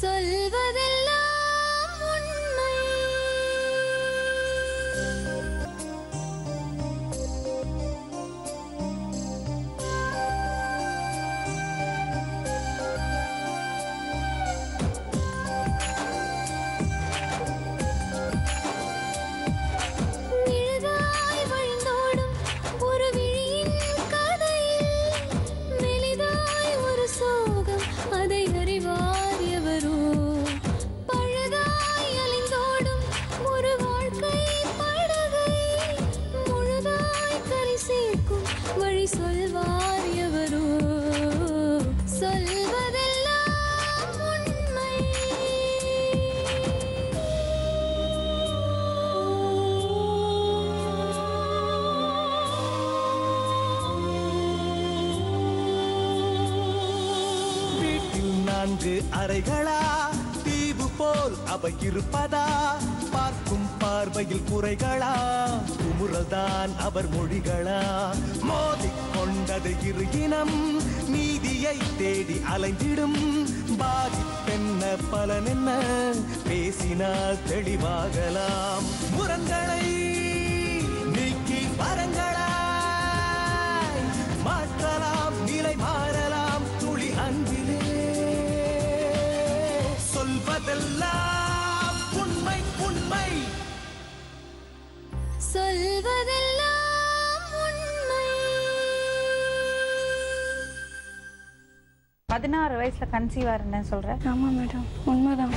சொல்வதெல்லாம் உண்மை. நிழலாய் வழிந்தோடும் ஒரு விழியின் கதையில் மெலிதாய் ஒரு சோகம், அதை அறிவார் எவரோ. பழுதாய் அலைந்தோடும் ஒரு வாழ்க்கை படகை முழுதாய் கரை சேர்க்கும் வழி சொல்வார் எவரோ. சொல்வதெல்லாம் உண்மை. வீட்டில் 4 அறைகளா, தீவு போல் அவை இருப்பதா? பார்க்கும் பார்வையில் குறைகளா, குமுறல்தான் அவர் மொழிகளா? மோதிக்கொண்டது இரு இனம், நீதியை தேடி அலைந்திடும். பாதிப்பென்ன பலனென்ன, பேசினால் தெளிவாகலாம். முரண்களை நீக்கி வரங்களாய் மாற்றலாம், நிலை மாறலாம் துளி அன்பிலே. சொல்வதெல்லாம் உண்மை உண்மை. சொல்வதெல்லாம் உண்மை. 16 வயசுல கன்சீவ் ஆறேன்னு சொல்ற? ஆமா மேடம், உண்மைதான்.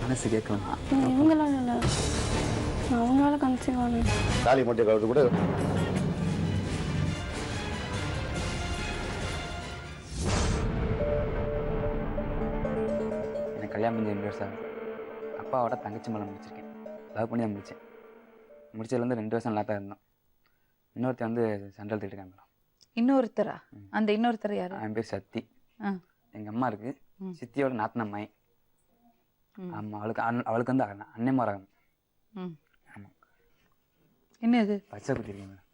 மனசு கேட்கலாம். இவங்களால இல்லை, நான் அவங்களால கன்சீவ் ஆனேன். தாலி மட்டும் கழுத்து கூட எனக்கு கல்யாணம் பண்ணி 2 வருஷம் ஆகுது. அப்பாவோட தங்கச்சி மேலே முடிச்சிருக்கேன். லவ் பண்ணி தான் முடித்தேன். முடிச்சதுலேருந்து 2 வருஷம் நல்லா தான் இருந்தோம். இன்னொருத்தர் வந்து சென்ட்ரல் திட்டுருக்காங்க மேடம். இன்னொருத்தரா? அந்த இன்னொருத்தர் யாரு? என் பேர் சத்தி. ஆ. எங்கள் அம்மா இருக்கு, சித்தியோட நாத்தனம்மாய். ஆமாம், அவளுக்கு வந்து அன்னை மரம். ம். ஆமாம். என்ன இது? பச்சை குத்திருக்கேன் மேடம்.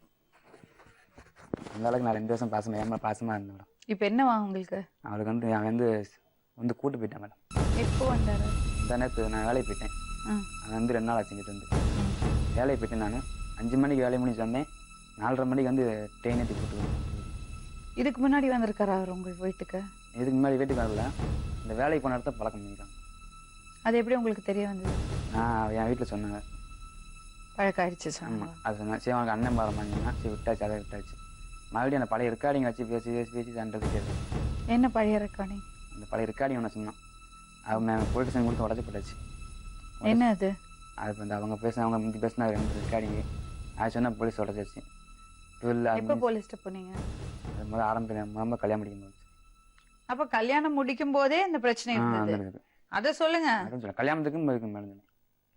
அந்த அளவுக்கு நான் 2 வருஷம் பாசமாக இருந்தேன் மேடம். இப்போ என்னவா உங்களுக்கு? அவளுக்கு வந்து அவன் வந்து கூட்டு போயிட்டேன் மேடம். எப்போ வந்தாரு? இந்த நேரத்து நான் வேலைக்கு போயிட்டேன். அது வந்து 2 நாள் ஆச்சு இங்கிட்டு வந்து. வேலைக்கு போயிட்டேன் நான். 5 மணிக்கு வேலையை முடிச்சு வந்தேன். 4:30 மணிக்கு வந்து ட்ரெயின் ஏற்றி கூப்பிட்டு. இதுக்கு முன்னாடி வந்திருக்காரா அவர் உங்க வீட்டுக்கு? இதுக்கு முன்னாடி வீட்டுக்கு வரல. இந்த வேலைக்கு போன இடத்த பழக்கம் பண்ணியிருக்காங்க. அது எப்படி உங்களுக்கு தெரிய வந்தது? நான் என் வீட்டில் சொன்னாங்க. பழக்கம் ஆயிடுச்சு சொன்னாங்க. ஆமாம், அது சொன்னேன். சரி அவனுக்கு அண்ணன் பாரமாங்கன்னா சரி விட்டாச்சு, அதை விட்டாச்சு. மறுபடியும் அந்த பழைய ரெக்கார்டிங் வச்சு பேசி சண்டை கேட்டு. என்ன பழைய ரெக்கார்டிங்? அந்த பழைய ரெக்கார்டிங் ஒன்று சொன்னான். அவன் போலீஸ் ஸ்டேஷன் கொடுத்து உடச்சி போட்டாச்சு. என்ன அது? அது வந்து அவங்க முந்தி பேசினா 2 ரெக்கார்டிங்கு. அது சொன்னால் போலீஸ் உடச்சாச்சு. எப்போ போலீஸ்ட்ட போனீங்க? அது முதல்ல ஆரம்பிக்கிறேன் கல்யாணம் முடிக்கும் போது. அப்ப கல்யாணம் முடிக்கும் போதே அந்த பிரச்சனை இருந்தது. அத சொல்லுங்க. கல்யாணத்துக்கும் இருக்கு மேடம்.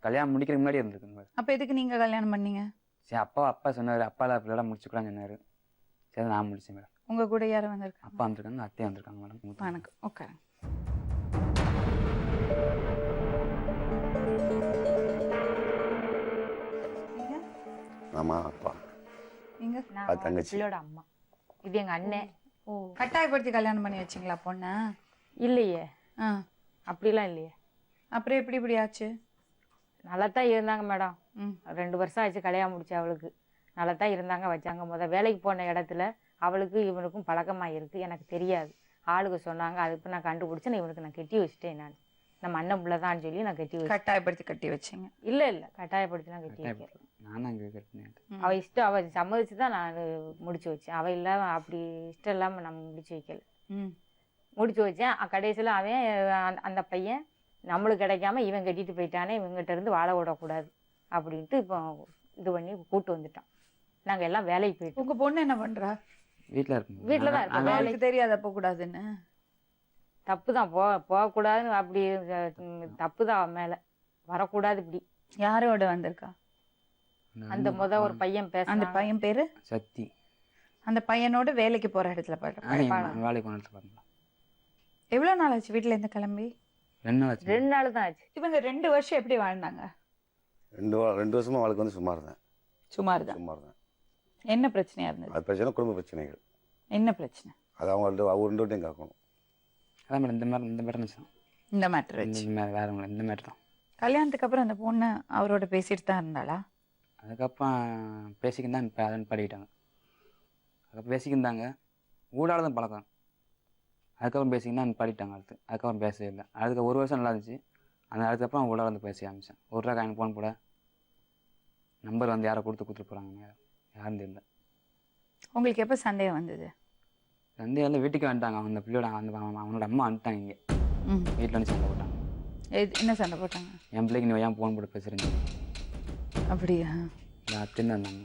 கல்யாணம் முடிக்கிறதுக்கு முன்னாடி இருந்திருக்கு. அப்ப எதுக்கு நீங்க கல்யாணம் பண்ணீங்க? சரி, அப்பா சொன்னாரு, அப்பால அப்படிலாம் முடிச்சுக்கலாம்னு சொன்னாரு. சரி, நான் முடிச்சேன் மேடம். உங்க கூட யாரும் வந்திருக்காங்க? அப்பா வந்திருக்காங்க, அத்தையும் வந்திருக்காங்க மேடம். வணக்கம், உட்காருங்க. ஆமா அப்பா. நீங்க? அது தங்கச்சி. பிள்ளையோட அம்மா. இது எங்க அண்ணன். ஓ, கட்டாயப்படுத்தி கல்யாணம் பண்ணி வச்சிங்களா பொண்ணை? இல்லையே, ஆ. அப்படிலாம் இல்லையே. அப்புறம் எப்படி இப்படி ஆச்சு? நல்லா தான் இருந்தாங்க மேடம். ம். 2 வருஷம் ஆச்சு கல்யாணம் முடிச்சு. அவளுக்கு நல்லா தான் இருந்தாங்க, வச்சாங்க. வேலைக்கு போன இடத்துல அவளுக்கு இவனுக்கும் பழக்கமாக இருக்குது. எனக்கு தெரியாது. ஆளுக்கு சொன்னாங்க. அதுக்கு நான் கண்டுபிடிச்சேன். இவனுக்கு நான் கட்டி வச்சுட்டேன். நம்ம அண்ணன் பிள்ளை தான் சொல்லி நான் கட்டி வச்சு. கட்டாயப்படுத்தி கட்டி வச்சிங்க? இல்லை கட்டாயப்படுத்திலாம் கட்டி வைக்கிறேன். நானும் அங்கே கேட்டேன். அவள் இஷ்டம், அவள் சம்மதிச்சு தான் நான் முடிச்சு வச்சேன். அவள் இல்லாமல் அப்படி இஷ்டம் இல்லாமல் நம்ம முடிச்சு வைக்கல. முடிச்சு வச்சேன். கடைசியில் அவன் அந்த பையன் நம்மளுக்கு கிடைக்காம இவன் கட்டிட்டு போயிட்டானே, இவங்ககிட்ட இருந்து வாழ விடக்கூடாது அப்படின்ட்டு இப்போ இது பண்ணி கூப்பிட்டு வந்துட்டான். நாங்கள் எல்லாம் வேலைக்கு போயிட்டோம். உங்க பொண்ணு என்ன பண்றா? வீட்டில் இருக்கும். வீட்டில் தான் இருக்கும். வேலைக்கு தெரியாத போகக்கூடாதுன்னு? தப்பு தான், போகக்கூடாதுன்னு. அப்படி தப்பு தான், அவன் மேலே வரக்கூடாது. இப்படி யாரோட வந்திருக்கா? அந்த ஒரு பையன் பேச. அந்த பையன் பேரு சக்தி. அந்த பையனோட வேலைக்கு போற இடத்துல வேலைக்கு போன இடத்துல பாருங்களா. எவ்வளவு நாள் ஆச்சு வீட்டுல இருந்து கிளம்பி? 2 நாள் ஆச்சு. 2 நாள் தான் ஆச்சு. இவங்க 2 வருஷம் எப்படி வாழ்ந்தாங்க? 2 வருஷமா அவளுக்கு வந்து சுமார் தான். சுமார் தான். என்ன பிரச்சனையா இருந்தது? அது பிரச்சனை, குடும்ப பிரச்சனைகள். என்ன பிரச்சனை? அது அவங்கள்ட்ட 2 காக்கணும். அதான் மேடம் இந்த மாதிரி இருந்துச்சு. இந்த மேட்டர் வச்சு வேற ஒன்றும் இந்த மேட்ரு தான். கல்யாணத்துக்கு அப்புறம் அந்த பொண்ணு அவரோட பேசிட்டு தான் இருந்தாளா? அதுக்கப்புறம் பேசிக்கிருந்தா இப்போ அதை படிக்கிட்டாங்க. அதுக்கப்புறம் பேசிக்கிருந்தாங்க, ஊடால தான் பழக்கம். அதுக்கப்புறம் பேசிக்கினா படிட்டாங்க. அதுக்கப்புறம் பேசவே இல்லை. அதுக்கு 1 வருஷம் நல்லா இருந்துச்சு. அதுக்கப்புறம் ஊடால வந்து பேச ஆரம்பித்தேன். ஒரு ரூபா காயின் ஃபோன் போட நம்பர் வந்து யாரை கொடுத்துட்டு போகிறாங்க, யாரும் தெரியல. உங்களுக்கு எப்போ சந்தேகம் வந்தது? வந்து வந்து வீட்டுக்கு வந்துட்டாங்க. அந்த பிள்ளையோட அவனோட அம்மா வந்துட்டாங்க. இங்கே வீட்டில் வந்து சண்டை போட்டாங்க. என்ன சண்டை போட்டாங்க? என் பிள்ளைக்கு நீ ஏன் ஃபோன் போட்டு பேசுகிறீங்க? அப்படியா? நான் தின்னு வந்தாங்க.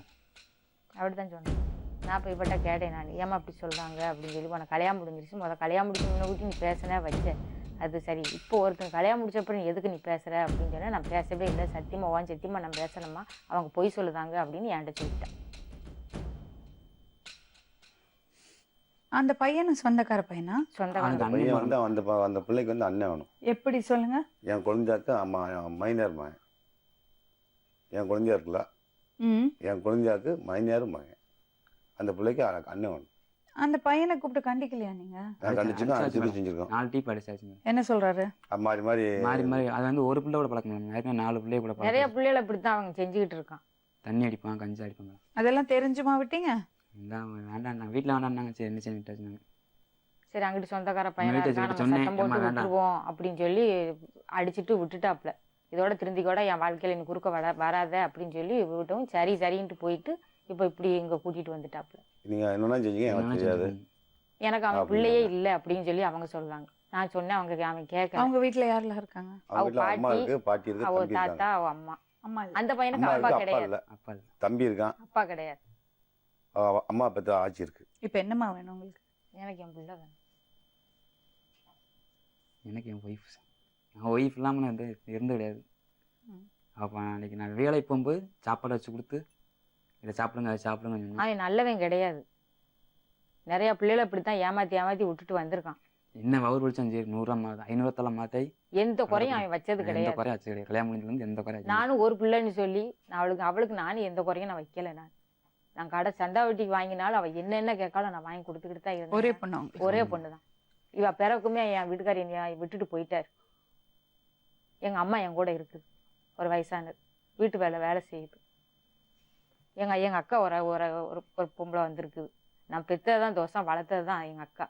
அப்படி தான் சொன்னேன். நான் இப்போ இவட்ட கேட்டேன், நான் ஏமா அப்படி சொல்கிறாங்க அப்படின்னு சொல்லி. உனக்கு கல்யாணம் முடிஞ்சிருச்சு, கல்யாணம் முடிச்சு முன்னே நீ பேசினே வச்சேன், அது சரி. இப்போ ஒருத்தன் கல்யாணம் முடிச்சப்பறம் நீ எதுக்கு நீ பேசுகிற அப்படின்னு சொன்னால், நான் பேசவே இல்லை சத்தியமாக சத்தியமாக நான் பேசணுமா, அவங்க பொய் சொல்லுதாங்க அப்படின்னு என்கிட்ட சொல்லிட்டேன். அந்த பையனு சொந்தக்கார பையனா? சொந்தக்கார பையன் வந்து அந்த பிள்ளைக்கு வந்து அண்ணன் வேணும். எப்படி சொல்லுங்க? என் குழந்தையாக்கு மைனர் மகன். என் குழந்தையா இருக்குல்ல, என் குழந்தையாக்கு மைனர் மகன். அந்த பிள்ளைக்கு அண்ணன் வேணும். அந்த பையனை கூப்பிட்டு கண்டிக்கலையா நீங்க? கண்டிச்சிருக்கோம், செஞ்சிருக்கோம். 4 டீ படிச்சாச்சு. என்ன சொல்றாரு? மாறி மாறி மாறி மாறி அது வந்து ஒரு பிள்ளை கூட பழக்கம். 4 பிள்ளைய கூட பழக்கம். நிறைய பிள்ளைகளை இப்படித்தான் அவங்க செஞ்சுக்கிட்டு இருக்கான். தண்ணி அடிப்பான், கஞ்சி அடிப்பாங்க. அதெல்லாம் தெரிஞ்சுமா விட்டீங்க? வேண்டாம், நான் வீட்டில் வேண்டாம்னாங்க. சரி என்ன செய்ய விட்டாச்சுனாங்க. சரி அங்கிட்டு சொந்தக்கார பையனா இருக்கா, நம்ம சொன்னேன், சத்தம் போட்டு அம்மா வேண்டாம் விட்டுருவோம் அப்படின்னு சொல்லி அடிச்சுட்டு விட்டுட்டாப்புல. இதோட திருந்தி கூட என் வாழ்க்கையில எனக்கு குறுக்க வராத அப்படின்னு சொல்லி விட்டவும் சரின்ட்டு போயிட்டு இப்போ இப்படி இங்கே கூட்டிட்டு வந்துட்டாப்புல. நீங்க என்னன்னா செஞ்சீங்க எனக்கு தெரியாது. எனக்கு அவன் பிள்ளையே இல்லை அப்படின்னு சொல்லி அவங்க சொல்றாங்க. நான் சொன்னேன், அவன் கேட்க. அவங்க வீட்டுல யாரெல்லாம் இருக்காங்க? அவங்க வீட்டுல அம்மா இருக்கு, பாட்டி இருக்கு, அவ தம்பி தாத்தா, இருக்காங்க. அவ அம்மா. அம்மா அந்த பையனுக்கு அம்மா அப்பா இருக்கு, அப்பா கிடையாது. இல்ல. அப்பா இல்லை. தம்பி இருக்கான், அப்பா கிடையாது. அம்மா பெத்த ஆட்சி இருக்கு. இப்ப என்னம்மா வேணும் உங்களுக்கு? எனக்கு என் பிள்ளை வேணும். எனக்கு என் ஒய்ஃப். என் ஒய்ஃப் இல்லாமல் நான் இருந்து கிடையாது. அப்போ அன்றைக்கி நான் வேலைக்கு போகும்போது சாப்பாடு வச்சு கொடுத்து இதை சாப்பிடுங்க அதை சாப்பிடுங்க சொன்னேன். அவன் நல்லவன் கிடையாது. நிறைய பிள்ளைகளை இப்படித்தான் ஏமாத்தி விட்டுட்டு வந்திருக்கான். என்ன வவுர் பிடிச்சான், சரி 100 ரூபா 500 மாத்தாய் எந்த குறையும் அவன் வச்சது எந்த கிடையாது. குறையும் வச்சு கிடையாது. கல்யாணம் முடிஞ்சதுலேருந்து எந்த குறையும். நானும் ஒரு பிள்ளைன்னு சொல்லி அவளுக்கு நானும் எந்த குறையும் நான் வைக்கல. நான் கடை சந்தா வட்டிக்கு வாங்கினாலும் அவள் என்னென்ன கேட்காலும் நான் வாங்கி கொடுத்துக்கிட்டு தான் இருந்தேன். ஒரே பொண்ணு உங்களுக்கு? ஒரே பொண்ணு தான். இவ பிறக்குமே என் வீட்டுக்காரி என்னைய விட்டுட்டு போயிட்டார். எங்க அம்மா என் கூட இருக்குது, ஒரு வயசானது, வீட்டு வேலை செய்யுது. எங்க அக்கா ஒரு பொம்பளை வந்திருக்குது. நான் பெற்றதான் தோசம், வளர்த்தது தான் எங்க அக்கா.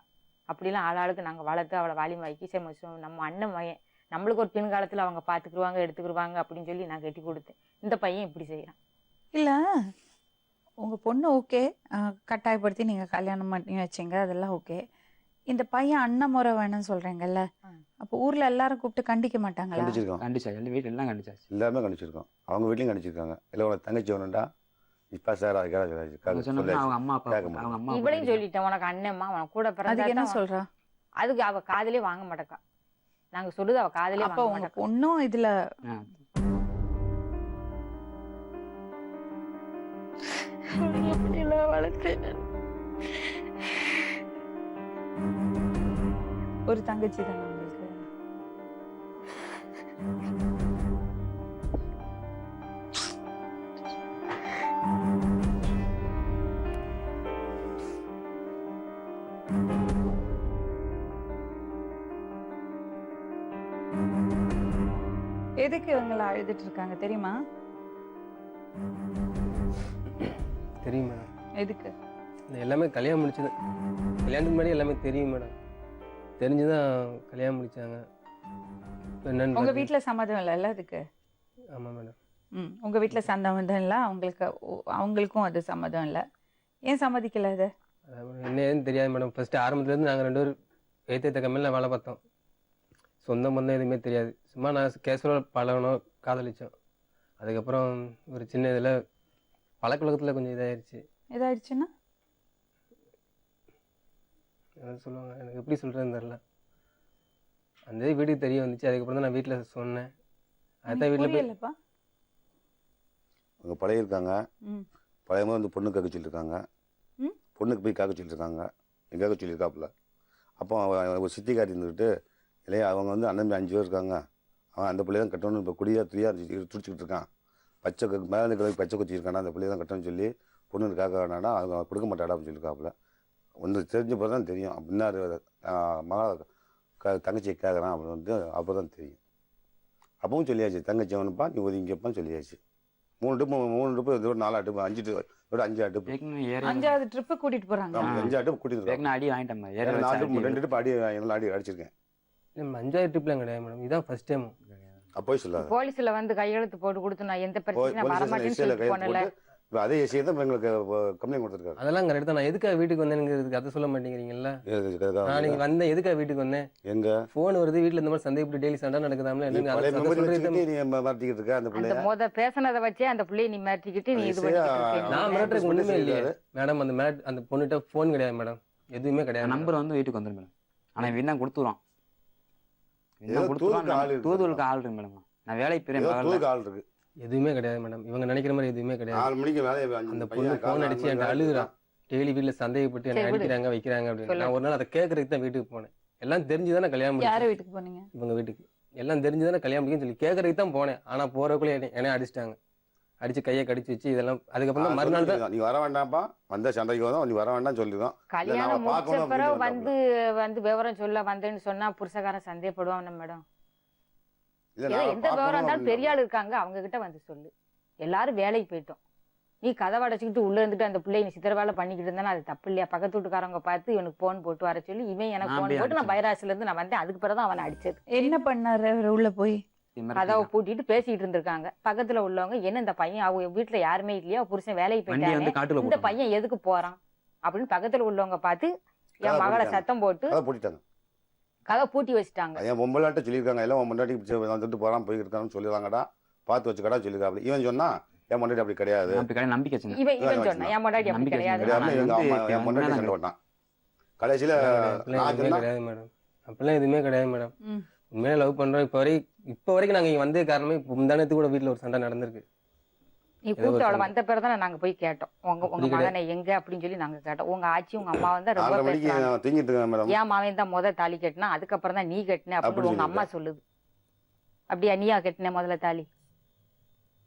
அப்படிலாம் ஆளாளுக்கு நாங்கள் வளர்த்து அவளை வாலிமாக்கி சரி நம்ம அண்ணன் பையன் நம்மளுக்கு ஒரு பின் காலத்தில் அவங்க பார்த்துக்குருவாங்க எடுத்துக்கிடுவாங்க அப்படின்னு சொல்லி நான் கட்டி கொடுத்தேன். இந்த பையன் இப்படி செய்யறான். இல்ல உங்க பொண்ணு ஓகே, கட்டாயப்படுத்தி நீங்க கல்யாணம் பண்ணி வச்சீங்க, அதெல்லாம் ஓகே. இந்த பையன் அண்ணன் முறை வேணும்னு சொல்றீங்கல்ல, அப்போ ஊர்ல எல்லாரும் கூப்பிட்டு கண்டிக்க மாட்டாங்களா? கண்டிச்சிருக்கோம், கண்டிச்சா. எல்லா வீட்டில் எல்லாம் கண்டிச்சாச்சு. எல்லாமே கண்டிச்சிருக்கோம். அவங்க வீட்லையும் கண்டிச்சிருக்காங்க. இல்லை உனக்கு தங்கச்சி வேணும்டா இப்போ சார் அவங்க அம்மா அப்பா இவளையும் சொல்லிட்டேன், உனக்கு அண்ணம்மா உனக்கு கூட அதுக்கு என்ன பிறந்த சொல்றா? அதுக்கு அவ காதலே வாங்க மாட்டேக்கா. நாங்க சொல்லுது அவ காதலே அப்ப வாங்க உங்க மாட்டேக்கா. பொண்ணும் இதுல ஒரு தங்கச்சி தானே உங்களுக்கு? எதுக்கு இவங்கள அழுதுட்டு இருக்காங்க தெரியுமா? தெரியும் மேடம். எதுக்கு? இந்த எல்லாமே கல்யாணம் முடிச்சது, கல்யாணத்துக்கு முன்னாடி எல்லாமே தெரியும் மேடம். தெரிஞ்சுதான் கல்யாணம் முடிச்சாங்க. இப்போ என்னன்னு உங்க வீட்டுல சம்மதம் இல்லைல்ல அதுக்கு? ஆமாம் மேடம். உங்க வீட்டுல சம்மதம் இல்லை, அவங்களுக்கும் அது சம்மதம் இல்லை. ஏன் சம்மதிக்கல அது? என்ன ஏதுன்னு தெரியாது மேடம். ஃபர்ஸ்ட் ஆரம்பத்துலேருந்து நாங்கள் 2 பேரும் ஏற்ற கம்பெனியில் வேலை பார்த்தோம். சொந்த பந்தம் எதுவுமே தெரியாது. சும்மா நான் கேஷுவலாக பழகணும், காதலிச்சோம். அதுக்கப்புறம் ஒரு சின்ன இதில் பழக்கத்தில் கொஞ்சம் இதாகிடுச்சு. இதாயிடுச்சுன்னா என்ன சொல்லுவாங்க, எனக்கு எப்படி சொல்கிறேன்னு தெரில. அந்த இது வீட்டுக்கு தெரிய வந்துச்சு. அதுக்கப்புறம் தான் நான் வீட்டில் சொன்னேன். அதுதான் வீட்டில் போய் புரியலப்பா. அவங்க பழையிருக்காங்க. பழைய போது வந்து பொண்ணுக்கு கேட்க சொல்லியிருக்காங்க. பொண்ணுக்கு போய் கேட்க சொல்லியிருக்காங்க. கேட்க சொல்லியிருக்காப்புல. அப்போ ஒரு சித்தி காட்டி இருந்துக்கிட்டு, இல்லையா அவங்க வந்து அண்ணன் 5 பேர் இருக்காங்க, அவன் அந்த பிள்ளைய தான் கட்டணும்னு இப்போ துடியாக துடிச்சிக்கிட்டு இருக்கான். பச்சை மேலே கிழக்கு பச்சை குச்சி இருக்கானா, அந்த பிள்ளைய தான் கட்டணும்னு சொல்லி பொண்ணுக்கு கேட்க வேணாடா, அவங்க கொடுக்க மாட்டாடா அப்படின்னு சொல்லியிருக்காப்புல. ஒன்று தெரிஞ்ச போது தான் தெரியும். அப்படின்னா மகா தங்கச்சியை கேட்குறான் அப்படின்னு வந்து அப்போ தான் தெரியும். அப்பவும் சொல்லியாச்சு, தங்கச்சி அவனுப்பா நீ ஒதுங்கிப்பான்னு சொல்லியாச்சு. 3 ட்ரிப்பு இதோட 4 ட்ரிப்பு 5 இதோட 5 ட்ரிப்பு ஏற்கனவே 5வது ட்ரிப்பு கூட்டிட்டு போறாங்க. 5 ட்ரிப்பு கூட்டிட்டு ஏற்கனவே அடி வாங்கிட்டேன் பாரு. 4 ட்ரிப்பு 2 ட்ரிப்பு அடி நல்லா அடி அடிச்சிருக்கேன். இல்லை 5வது ட்ரிப்லாம் கிடையாது மேடம், இதான் ஃபர்ஸ்ட் டைம். அப்போயே சொல்லாது. போலீஸ்ல வந்து கையெழுத்து போட்டு கொடுத்து நான் எந்த பிரச்சனையும் வரமாட்டேன்னு போலீஸ் சொல்லிட்டு போனல. இப்போ அதே ஏசியை தான் எங்களுக்கு கம்ப்ளைண்ட் கொடுத்துருக்காரு. அதெல்லாம் கரெக்ட் தான். நான் எதுக்காக வீட்டுக்கு வந்தேனுங்கிறதுக்கு அதை சொல்ல மாட்டேங்கிறீங்கல்ல. நான் நீங்க வந்தேன் எதுக்காக வீட்டுக்கு வந்தேன்? எங்க ஃபோன் வருது வீட்டில் இந்த மாதிரி சந்தேகப்பட்டு டெய்லி சண்டை நடக்குதாம்ல நீ என்னங்க பழைய அதை மெமரி சொல்றது வச்சுக்கிட்டு நீ மாட்டிக்கிட்டு இருக்க அந்த அந்த பிள்ளைய. பேசினதை வச்சே அந்த பிள்ளையை நீ மிரட்டிக்கிட்டு நீ இது பண்ணிக்கிட்டு இருக்கீங்க. நான் மிரட்டுறதுக்கு ஒண்ணுமே இல்லையே மேடம். அந்த பொண்ணுகிட்ட ஃபோன் கிடையாது மேடம், எதுவுமே கிடையாது. நம்பர் வந்து வீட்டுக்கு வந்துடும் மேடம். ஆனால் இவன் தான் கொடுத்துருவான். ஏதோ தூதுக்கு ஆள் இருக்கு. தூதுவலுக்கு ஆள் இருக்கு மேடம். நான் வேலைக்கு ஏதோ போகிறேன். தூதுக்கு ஆள் இருக்கு. எதுவுமே கிடையாது மேடம், இவங்க நினைக்கிற மாதிரி எதுவுமே கிடையாது. 4 மணிக்கு மேலே அந்த பொண்ணு ஃபோன் அடிச்சு என்கிட்ட அழுகுறான். டெய்லி வீட்டில் சந்தேகப்பட்டு என்னை சரி, விடு. அடிக்கிறாங்க வைக்கிறாங்க அப்படின்னு. நான் ஒரு நாள் அதை கேட்கறதுக்கு தான் வீட்டுக்கு போனேன். எல்லாம் தெரிஞ்சுதானே கல்யாணம் யார முடிச்சு வீட்டுக்கு போனீங்க? இவங்க வீட்டுக்கு. எல்லாம் தெரிஞ்சுதானே கல்யாணம் முடிக்குன்னு சொல்லி கேட்கறதுக்கு தான் போனேன். ஆனால் போறதுக்குள்ளே என்னை அடிச்சிட்டாங்க. அடிச்சு கையை கடிச்சு வச்சு இதெல்லாம். அதுக்கப்புறம் தான் மறுநாள் தான் நீ வர வேண்டாம்ப்பா, வந்த சண்டைக்கு வந்தோம், நீ வர வேண்டாம் சொல்லிருக்கோம். கல்யாணம் முடிச்ச பார்க்கணும் பிறகு அப்படின்னு வந்து விவரம் சொல்ல வந்தேன்னு சொன்னா புருஷகாரன் சந்தேகப்படுவான் மேடம். இல்ல ஏதோ நான் எந்த விவரம் பார்க்கணும் இருந்தாலும் பெரிய அப்படின்னு. ஆள் இருக்காங்க, அவங்க கிட்ட வந்து சொல்லு. எல்லாரும் வேலைக்கு போயிட்டோம். நீ கதவை அடைச்சிக்கிட்டு உள்ள இருந்துட்டு அந்த பிள்ளைய நீ சித்திர வேலை பண்ணிக்கிட்டு இருந்தா அது தப்பு இல்லையா? பக்கத்து வீட்டுக்காரங்க பார்த்து இவனுக்கு போன் போட்டு வர சொல்லி இவன் எனக்கு நான் போன் போய் போட்டு நான் அடிச்சேன். பைராசில இருந்து நான் வந்தேன். அதுக்கு பிறகு தான் அவனை அடிச்சது. என்ன பண்ணாரு அவரு உள்ள போய்? கதவை பூட்டிட்டு பேசிட்டு இருந்திருக்காங்க. பக்கத்துல உள்ளவங்க என்ன இந்த பையன் அவங்க வீட்டுல யாருமே இல்லையா, புருஷன் வேலைக்கு வண்டியை வந்து போயிட்டாங்க, காட்டுல இந்த போட்டு பையன் எதுக்கு போறான் அப்படின்னு பக்கத்துல உள்ளவங்க பார்த்து என் கதவை மகளை பூட்டிட்டாங்க. சத்தம் போட்டு அதை போட்டுட்டாங்க. கதவை பூட்டி வச்சுட்டாங்க. என் பொம்பளாட்ட சொல்லியிருக்காங்க, எல்லாம் உன் முன்னாடி வந்துட்டு போறான் போய்கிட்டு இருக்கான்னு சொல்லிடுறாங்கடா, பார்த்து வச்சுக்கடா சொல்லியிருக்காங்க. இவன் சொன்னா என் முன்னாடி அப்படி கிடையாது அப்படி கிடையாது, நம்பிக்கை வச்சுங்க. இவன் சொன்னான் என் முன்னாடி அப்படி நம்பிக்கை கிடையாது. வச்சுங்க. கிடையாது. எங்க அம்மா வந்து என் முன்னாடி உண்மையான சண்டை போட்டான். கடைசியில அப்படிலாம் நான் எதுவுமே சொன்னா கிடையாது மேடம். அப்படிலாம் எதுவுமே கிடையாது மேடம். ம். உண்மையிலே லவ் பண்றோம். இப்போ வரைக்கும் நாங்க இங்க வந்தது காரணமே முந்தானத்துக்கு கூட வீட்டுல ஒரு சண்டை நடந்திருக்கு. நீ ஏதோ கூப்பிட்டு அவளை ஒரு வந்த பிறகு தான் நாங்க போய் கேட்டோம். உங்க அப்படி மகனை எங்க அப்படின்னு சொல்லி நாங்க கேட்டோம். உங்க ஆச்சி உங்க அம்மா வந்து ரொம்ப 4:30 மணிக்கு பேசுறாங்க. தூங்கிட்டு இருக்கேன் மேடம். ஏன் மாவன் தான் முத தாலி கட்டினா, அதுக்கப்புறம் தான் நீ கட்டின அப்படி அப்படின்னு உங்க அம்மா சொல்லிருக்கேன். சொல்லுது. அப்படியா நீயா கட்டின முதல்ல தாலி?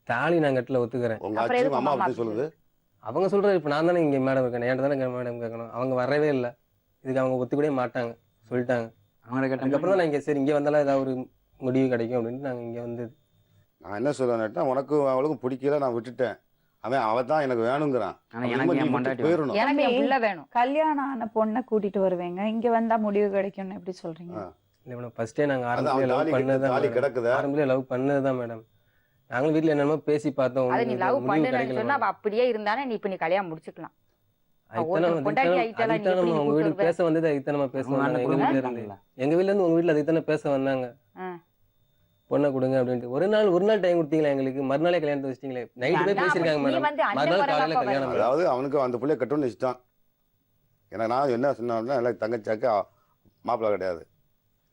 தாலி நான் கட்டில ஒத்துக்கிறேன். உங்க அப்புறம் ஆச்சி எதுக்கு உங்க அம்மா அம்மா அப்படி சொல்லுது. அவங்க சொல்றது இப்போ நான் தானே இங்க மேடம் இருக்கேன், என்கிட்ட தானே மேடம் கேட்கணும். அவங்க வரவே இல்லை, இதுக்கு அவங்க ஒத்துக்கூடவே மாட்டாங்க சொல்லிட்டாங்க. அவங்கள கேட்ட அதுக்கப்புறம் தான் நான் இங்க சரி இங்க வந்தாலும் ஏதாவது ஒரு முடிவு கிடைக்கும் அப்படின்ட்டு நாங்க இங்க வந்தது. நான் என்ன சொல்றேன்னா, உனக்கும் அவளுக்கும் பிடிக்கல, நான் விட்டுட்டேன். அவன் தான் எனக்கு வேணுங்கிறான். ஆனா எனக்கு நீ என் விட்டு பொண்டாட்டி போயிடணும். எனக்கு என் தம்பி, பிள்ளை வேணும். கல்யாணம் ஆன பொண்ணை கூட்டிட்டு வருவீங்க, இங்க வந்தா முடிவு கிடைக்கும்னு எப்படி சொல்றீங்க? இல்லை மேடம், ஃபர்ஸ்டே நாங்க அதான் ஆரம்பத்திலே அவன் லவ் தாலி பண்ணதுதான் தாலி மேடம். கிடக்குதா. ஆரம்பத்திலே லவ் பண்ணதுதான் மேடம். நாங்களும் வீட்டுல என்னமோ பேசி பார்த்தோம், அதை நீ உங்களுக்கு லவ் முடிவு பண்ணுன்னு கிடைக்கல சொன்னா மேடம். அவ அப்படியே இருந்தானே நீ இப்ப நீ கல்யாணம் முடிச்சுக்கலாம். அதுதானே பொண்டாட்டி ஆயிட்டாளா, நீ எப்படி உங்க கூட்டு வீட்டுக்கு வருவ? பேச வந்தது, அதுதானே பேச அவங்க வந்தாங்க. அண்ணன் எங்க கூட வீட்டுல இருந்து இருக்காங்களா? எங்க வீட்டுல இருந்து உங்க வீட்டுல அதுதானே பேச வந்தாங்க. ஆ. பொண்ணை கொடுங்க அப்படின்ட்டு. ஒரு நாள் டைம் கொடுத்தீங்களா எங்களுக்கு? மறுநாளே கல்யாணத்தை வச்சிட்டீங்களே. நைட்டு போய் அண்ணா, பேசியிருக்காங்க நீ மேடம். வந்து அண்ணன் மறுநாள் வரலப்பா காலையில கல்யாணம் வருது. மேடம். அதாவது அவனுக்கு அந்த பிள்ளைய கட்டணும்னு இஷ்டம். ஏன்னா நான் என்ன சொன்னா எல்லாம் தங்கச்சாக்கு மாப்பிள்ளை கிடையாது,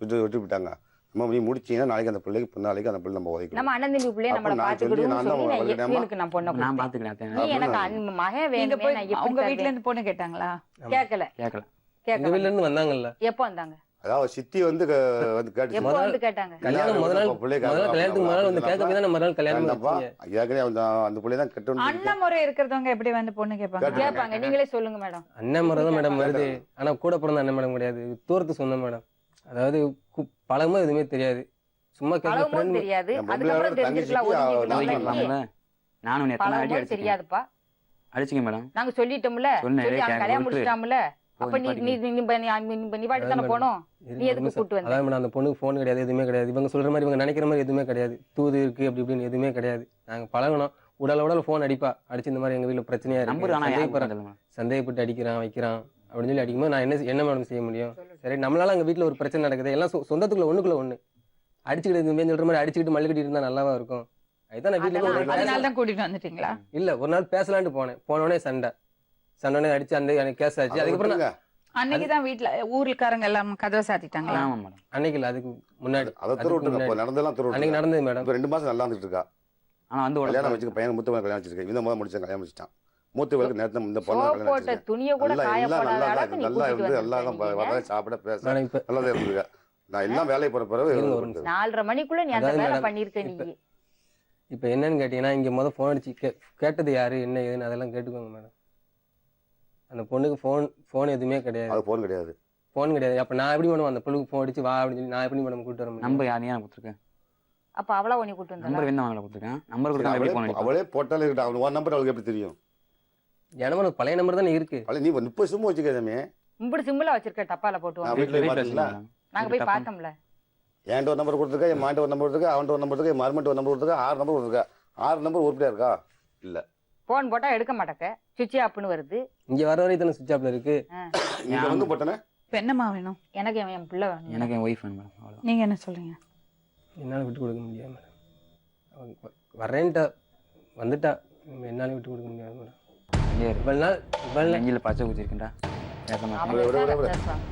விட்டு விட்டாங்க. நம்ம நீ முடிச்சீங்கன்னா நாளைக்கு அந்த பிள்ளைக்கு நாளைக்கு அந்த பிள்ளை நம்ம உதைக்கணும். நம்ம அண்ணன் தம்பி பிள்ளைய அப்ப நம்மள நான் பாத்துக்கிடுவோம் நான் தான் சொல்லி நான் உங்ககிட்ட இவனுக்கு நான் பொண்ணை நான் கொடுத்தேன். பாத்துக்கிறேன். நீ எனக்கு மகன் நீங்க வேணுமே, போய் நான் எப்படி அவங்க வீட்ல தருவேன்? இருந்து பொண்ணு கேட்டாங்களா? கேட்கல கேட்கல. எங்க வீட்டுல கேட்கல. இருந்து வந்தாங்கல்ல. எப்போ வந்தாங்க? அதாவது சித்தி வந்து கேட்டு எப்போ வந்து கேட்டாங்க? கல்யாணம் முதல் நாள் கல்யாணத்துக்கு முதல் வந்து கேட்க போய் தான் மறுநாள் கல்யாணம் வச்சீங்க. ஏற்கனவே அந்த பிள்ளை தான் கட்டணும். அண்ணன் முறை இருக்கிறவங்க எப்படி வந்து பொண்ணு கேட்பாங்க? கேட்டாங்க. கேட்பாங்க. நீங்களே சொல்லுங்க மேடம். அண்ணன் மரம் தான் மேடம் வருது. ஆனா கூட பிறந்த அண்ணன் மேடம் கிடையாது, தூரத்து சொந்த மேடம். அதாவது பழகும்போது எதுவுமே தெரியாது, சும்மா கேட்க பழகும்போது ஃப்ரெண்ட். தெரியாது, என் பொம்பளை அதுக்கப்புறம் தங்கச்சிக்கு தெரிஞ்சுக்கலாம். அவ ஒதுங்கிக்கலாம். நானும் எத்தனை அடி பழகும்போது அடிச்சிருக்கேன். தெரியாதுப்பா. அடிச்சுங்க மேடம். நாங்க சொல்லிட்டோம்ல, சொன்னேன், சொல்லி அவன் கேட்க கல்யாணம் விட்டுரு. முடிச்சிட்டாம்ல. அப்ப நீ நீ நீ பாட்டு தானே போனோம். நீ எதுக்கு கூட்டு வந்த? அதான் மேடம், அந்த பொண்ணுக்கு ஃபோன் கிடையாது, எதுவுமே கிடையாது. இவங்க சொல்ற மாதிரி இவங்க நினைக்கிற மாதிரி எதுவுமே கிடையாது. தூது இருக்கு அப்படி இப்படின்னு எதுவுமே கிடையாது. நாங்க பழகணும். உடல் ஃபோன் அடிப்பா, அடிச்சு இந்த மாதிரி எங்க வீட்டுல பிரச்சனையா நம்பர் இருக்கு, ஆனா சந்தேகப்படுறேன், சந்தேகப்பட்டு அடிக்கிறான் வைக்கிறான் அப்படின்னு சொல்லி அடிக்கும்போது நான் என்ன மேடம் செய்ய முடியும்? சரி, நம்மளால அங்க வீட்டுல ஒரு பிரச்சனை நடக்குது, எல்லாம் சொந்தத்துக்குள்ள ஒண்ணுக்குள்ள ஒண்ணு அடிச்சுக்கிட்டு சொல்ற மாதிரி அடிச்சுக்கிட்டு மல்லிக்கிட்டு இருந்தா நல்லாவா இருக்கும்? அதுதான் நான் வீட்டுல அதனாலதான் கூட்டிட்டு வந்துட்டீங்களா? இல்ல ஒரு நாள் பேசலான்ட்டு போனோடனே சண்டை அடிச்சு அந்த கேஸ் ஆச்சு. அதுக்கப்புறம் அன்னைக்குதான் வீட்டுல ஊருக்காரங்க எல்லாம் கதவை சாத்திட்டாங்களா? ஆமா மேடம். அன்னைக்கு இல்ல, அதுக்கு முன்னாடி அதை துருவிட்டு நடந்தெல்லாம் அன்னைக்கு துருவிட்டு நடந்தது மேடம். இப்போ 2 மாசம் நல்லா வந்துட்டு இருக்கா. ஆனா வந்து கல்யாணம் வச்சுக்க பையன் மூத்த கல்யாணம் வச்சிருக்கேன். இந்த முதல் முடிச்சேன், கல்யாணம் முடிச்சிட்டான். மூத்தவளுக்கு நேரத்தை இந்த பொண்ணு சோப் கல்யாணம் போட்ட வச்சிருக்கேன். துணியை கூட நல்லா காய எல்லாம் போடாத நல்லா அளவுக்கு நீ நல்லா கூட்டிட்டு இருந்து எல்லாம் வந்திருக்கீங்க. வர சாப்பிட பேச மேடம் இப்ப நல்லா இருந்துருக்கா. நான் எல்லாம் வேலையை போற பிறகு இருங்க ஒரு நிமிஷம். 4:30 மணிக்குள்ள நீ அந்த அதாவது வேலை மேடம், பண்ணிருக்க நீ. இப்ப என்னன்னு கேட்டீங்கன்னா, இங்க ஃபோன் அடிச்சு கேட்டது யாரு என்ன ஏதுன்னு அதெல்லாம் கேட்டுக்கோங்க மேடம். அந்த பொண்ணுக்கு ஃபோன் எதுவுமே கிடையாது. அது போன் கிடையாது. ஃபோன் கிடையாது. அப்போ நான் எப்படி மேடம் அந்த பொண்ணுக்கு ஃபோன் அடிச்சு வா அப்படின்னு சொல்லி நான் எப்படி மேடம் கூப்பிட்டு வர முடியும்? நம்பர் யார் நீ கொடுத்துருக்கேன்? அப்ப அவளா உன்னை கூட்டு வந்தா நம்பர் வேணும் அவங்கள கொடுத்துருக்கேன். நம்பர் கொடுத்தா எப்படி ஃபோன் அடிப்பா? அவளே போட்டாலே இருக்கட்டும். அவனுக்கு ஒரு நம்பர் அவளுக்கு எப்படி தெரியும்? ஏன்னா எனக்கு பழைய நம்பர் தானே இருக்கு. அவளே நீ 30 சிம் வச்சுக்காதமே. இப்படி சிம்ல வச்சிருக்க டப்பால போட்டு நான் வாங்க. வீட்டுல வீட்டுல பாத்தீங்களா? நாங்க போய் பார்த்தோம்ல. என்கிட்ட ஒரு நம்பர் கொடுத்துருக்கா, என் மாட்ட ஒரு நம்பர் கொடுத்துருக்கா, அவன்கிட்ட ஒரு நம்பர் கொடுத்துருக்கா, என் மருமட்ட ஒரு நம்பர் கொடுத்துருக்கா, 6 நம்பர் கொடுத்துருக்கா. 6 நம்பர் உருப்படியா இருக்கா? இல்ல. போன் போட்டா எடுக்க மாட்டக்க, சுவிட்ச் ஆப்னு வருது. இங்க வர வரைக்கும் தானே சுவிட்ச் ஆஃப்ல இருக்கு. இங்க வந்து போட்டனே. இப்போ என்னம்மா வேணும்? எனக்கு என் பிள்ளை வேணும். எனக்கு என் ஒய்ஃப் வேணும் மேடம். அவ்வளோதான். நீங்க என்ன சொல்றீங்க? என்னால் விட்டு கொடுக்க முடியாது மேடம். அவங்க வரேன்ட்டா வந்துட்டா என்னாலும் விட்டு கொடுக்க முடியாது மேடம். இவ்வளவு நாள் நெஞ்சில் பச்சை குச்சிருக்கேன்டா. பேச மாட்டேன். அவளே பேசுவான்.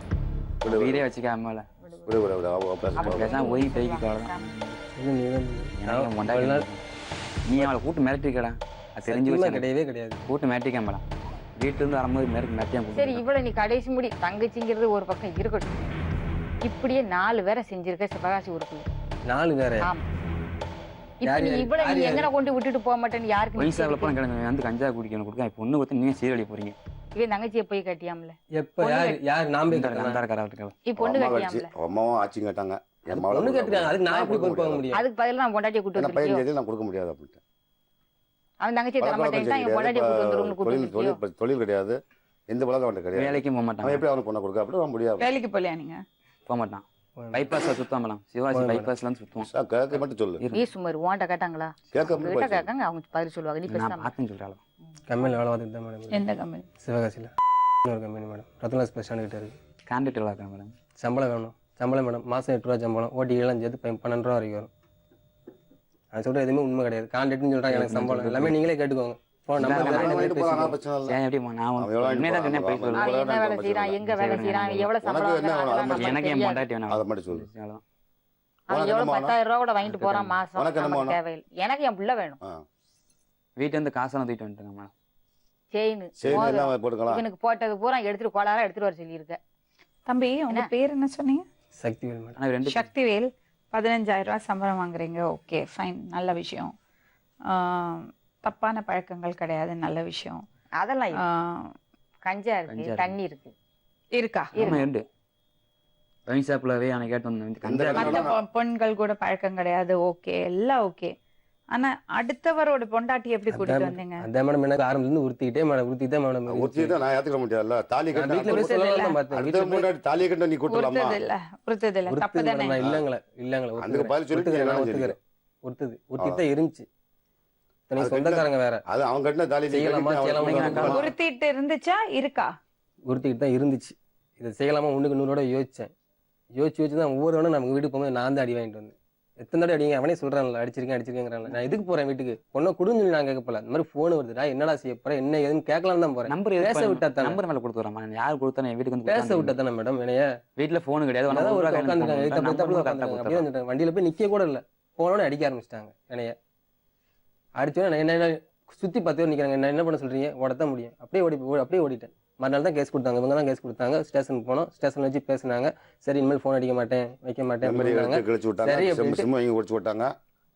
வீடே வச்சுக்காமல விடு விடு விடு. அவ பேச பேசாம போய் பேய்க்கு அவ்வளோதான். இன்னும் நீ தான் எனக்கு இவ்வளவு மொண்டாட்டி நாள் நீ அவளை கூட்டு மிரட்டிருக்கடா. அது தெரிஞ்சு சத்தியமா வச்சு கிடையவே கிடையாது. கூட்டு மிரட்டிக்க மேடம். வீட்டிலேருந்து வரும்போது மிரட்டியா சரி, கூட்டு. இவ்வளவு நீ கடைசி முடி தங்கச்சிங்கிறது ஒரு பக்கம் இருக்கட்டும். இப்படியே 4 பேரை செஞ்சிருக்க சிவகாசி ஊருக்குள்ள. 4 வேற ஆமா. இப்ப நீ இவ்வளவு நீ எங்கன கொண்டு விட்டுட்டு போக மாட்டேன்னு யாருக்கு ஒய் சாப்பிட போன கிழங்கு வந்து கஞ்சா குடிக்கணும் கொடுக்க. இப்போ ஒன்று கொடுத்து நீங்கள் சீரழி போறீங்க. இவன் தங்கச்சியை போய் கட்டியாமல. எப்ப யார் நான் போய் அந்த காரா இருக்கா? இப்ப பொண்ணு கட்டியாமல. அம்மாவும் ஆச்சும் கேட்டாங்க. என் மகளை பொண்ணு கேட்டுருக்காங்க. அதுக்கு நான் எப்படி போய் போக முடியும்? அதுக்கு பதிலா நான் பொண்டாட்டியை கூட்டு என்ன பையன் வந்துருக்கியோ. கேட்டு நான் கொடுக்க முடியாது அப்படின்ட்டு. அவன் தங்கச்சியை தர மாட்டேன்ட்டா என் பொண்டாட்டியை கூட்டு வந்துரும்னு கூட்டு வந்துருக்கியோ. தொழில் கிடையாது, எந்த பழக்கம் அவன்கிட்ட கிடையாது. வேலைக்கும் போக அவன் மாட்டான். எப்படி அவனுக்கு பொண்ணை கொடுக்க? அப்படி முடியாது. வேலைக்கு போகலையா நீங்க? போக மாட்டான். பைபாஸ்ல சுத்தம் மேடம். சிவாஜி பைபாஸ்ல இருந்து சுத்துவான். கேட்க மட்டும் சொல்லு. நீ சுமார் உன்கிட்ட கேட்டாங்களா? கேட்க கிட்ட மட்டும் கேட்காங்க, அவங்க பதில் சொல்லுவாங்க. நீ நான் பேசாம பார்த்துன்னு சொல்றாள். கம்பெனியில் வேலை பார்த்துட்டு தான் மேடம். எந்த கம்பெனி? சிவகாசியில் ஒரு company madam. Ratna's bus stand கிட்ட இருக்கு. கான்ட்ராக்ட் எவ்வளோ இருக்கா மேடம்? சம்பளம் வேணும். சம்பளம் மேடம் மாதம் 8 ரூபா சம்பளம். ஓட்டிலாம் சேர்த்து 12 ரூபா வரைக்கும் வரும். அது சொல்கிற எதுவுமே உண்மை கிடையாது. கான்ட்ராக்ட்னு சொல்கிறாங்க, எனக்கு சம்பளம் எல்லாமே நீங்களே கேட்டுக்கோங்க. ஃபோன் நம்பர் வாங்கிட்டு போறானா பிரச்சனை இல்லை. சரி, எப்படி நான் அவன் எவ்வளவு உண்மையை தான் சொன்னேன். போய் அவன் சொல்லு. அவன் என்ன வேலை செய்யறான், எங்க வேலை செய்யறான், எவ்வளவு சம்பளம் உனக்கு என்ன வாங்குறான், வேணும்? அதெல்லாம் எனக்கு நமக்கு என் தெரியாது. பொண்டாட்டி வேணும். அதை மட்டும் சொல்லு. அவ்வளோதான். அவன் எவ்வளவு 10,000 ரூபா கூட வாங்கிட்டு போறான் மாசம். உனக்கு என்ன நமக்கு வேணும்? தேவையில்லை. எனக்கு என் பிள்ளை வேணும். வீட்டுல இருந்து காசெல்லாம் தூக்கிட்டு வந்துட்டுங்க மேடம். செயின் சரி என்ன போட்டுக்கலாம். இவனுக்கு போட்டது பூரா எடுத்துட்டு கோளாரா எடுத்துட்டு வர சொல்லியிருக்க. தம்பி உங்க பேர் என்ன சொன்னீங்க? சக்திவேல் மேடம். ஆனால் 2 சக்திவேல். 15,000 ரூபாய் சம்பளம் வாங்குறீங்க. ஓகே ஃபைன், நல்ல விஷயம். தப்பான பழக்கங்கள் கிடையாது, நல்ல விஷயம். அதெல்லாம் இல்ல. கஞ்சா கஞ்சா இருக்கு, இருக்கு. தண்ணி இருக்கு. இருக்கா? ஆமாம் உண்டு. ஒயின் ஷாப்லவே அவனை கேட்டு வந்தேன். கஞ்சா அந்த மற்ற பெண்கள் கூட பழக்கம் கிடையாது. ஓகே, எல்லாம் ஓகே. ஆனா அடுத்தவரோட பொண்டாட்டி எப்படி கூட்டிட்டு வந்தீங்க? அதான் மேடம் எனக்கு ஆரம்பத்துலேருந்து உறுத்திக்கிட்டே மேடம் மேடம் ஒருத்தி தான் நான் ஏத்துக்க முடியாதுல்ல. தாலி நான் கட்ட வீட்டில் போய் சொல்லலாம் பார்த்தேன். அடுத்த வீட்டில் போய் முன்னாடி தாலியை கட்ட நீ கூட்டலாமா? உறுத்தது இல்ல தப்பு தானே? நான் இல்லைங்களே அதுக்கு பதில் சொல்லிட்டு நான் என்னாலும் ஒத்துக்கிறேன். ஒருத்திட்டு தான் இருந்துச்சு. நீ சொந்தக்காரங்க வேற. அது அவன் கட்டின தாலி நீ செய்யலாமா, கட்டிட்டு அவன் செய்யலாமா? கட்டலாம். உறுத்திட்டு இருந்துச்சா இருக்கா? உறுத்திக்கிட்டு தான் இருந்துச்சு. இதை செய்யலாமா 1க்கு 100 யோசிச்சேன். யோசிச்சு தான் ஒவ்வொரு வேணும் நமக்கு வீட்டுக்கு போகும்போது நான் தான் அடி வாங்கிட்டு வந்தேன். எத்தனை தடவை அடிங்க அவனே சொல்றான்ல, அடிச்சிருக்கேங்கிறான்ல. நான் எதுக்கு போறேன் வீட்டுக்கு? பொண்ணை குடுன்னு சொல்லி நான் கேட்க போல. இந்த மாதிரி ஃபோன் வருதுடா, என்னடா செய்ய போறேன், என்ன ஏதுன்னு கேட்கலாம் தான் போறேன். நம்பர் பேச விட்டா தானே. நம்பர் மேலே கொடுத்து வரமா? யார் கொடுத்தா என் வீட்டுக்கு வந்து பேச விட்டா தானே மேடம். என்னைய வீட்டில் ஃபோனு கிடையாது. அதான் ஒரு உட்காந்துருக்காங்க. கரெக்டாக அப்படியே வந்துட்டாங்க. வண்டியில போய் நிக்க கூட இல்லை. போனோட அடிக்க ஆரம்பிச்சிட்டாங்க. என்னைய அடிச்சோன்னே என்ன சுத்தி 10 பேர் நிக்கிறாங்க. என்ன பண்ண சொல்றீங்க? ஓடத்தான் முடியும். அப்படியே ஓடிட்டேன். மறுநாள் தான் கேஸ் கொடுத்தாங்க. இவங்க தான் கேஸ் கொடுத்தாங்க. ஸ்டேஷனுக்கு போனோம். ஸ்டேஷன்ல வச்சு பேசினாங்க. சரி இனிமேல் ஃபோன் அடிக்க மாட்டேன், வைக்க மாட்டேன் அப்படின்னாங்க. கழிச்சு சரி விட்டாங்க. அப்படின்ட்டு சிம் வாங்கி ஒடிச்சு விட்டாங்க.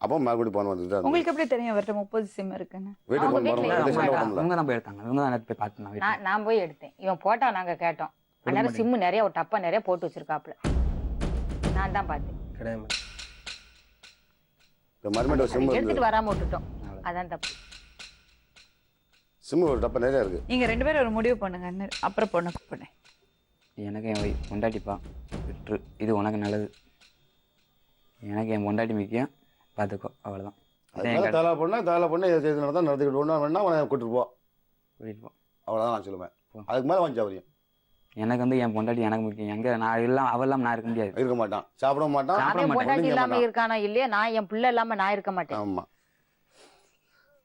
அப்போ மறுபடியும் போன் வந்துட்டு உங்களுக்கு எப்படி தெரியும் அவர்கிட்ட 30 சிம் இருக்குன்னு? வீட்டுக்கு அவங்க போன் வீட்டுல வரும். இவங்க தான் போய் எடுத்தாங்க. இவங்க தான் நேத்து போய் பார்த்துனாங்க. நான் போய் எடுத்தேன். இவன் போட்டா நாங்க கேட்டோம். அதனால சிம்மு நிறைய ஒரு டப்பா நிறைய போட்டு வச்சிருக்காப்ல. நான் தான் பார்த்தேன். கிடையாது மேடம். மறுபடியும் சிம் எடுத்துட்டு வராம விட்டுட்டோம். அதான் தப்பு. சிம் ஒரு டப்பா நிறைய இருக்கு. நீங்க 2 பேரும் ஒரு முடிவு பண்ணுங்க. அப்புறம் பொண்ணு கூப்பிடுறேன். எனக்கு என் பொண்டாட்டிப்பா விட்டுரு, இது உனக்கு நல்லது. எனக்கு என் பொண்டாட்டி முக்கியம், பார்த்துக்கோ, அவ்வளோதான். அதனால தாலா பொண்ணு எது நடந்தால் நடத்திக்கிட்டு ஒன்றா வேணா அவனை கூட்டிட்டு போ, கூட்டிட்டு போ, அவ்வளோதான் நான் சொல்லுவேன். அதுக்கு மேலே வந்து அவரியம் எனக்கு வந்து என் பொண்டாட்டி எனக்கு முக்கியம். எங்க நான் எல்லாம் அவெல்லாம் நான் இருக்க முடியாது. இருக்க மாட்டான், சாப்பிட மாட்டான். அவன் பொண்டாட்டி இல்லாம இருக்கானா இல்லையா? நான் என் பிள்ளை இல்லாம நான் இருக்க மாட்டேன். ஆமா,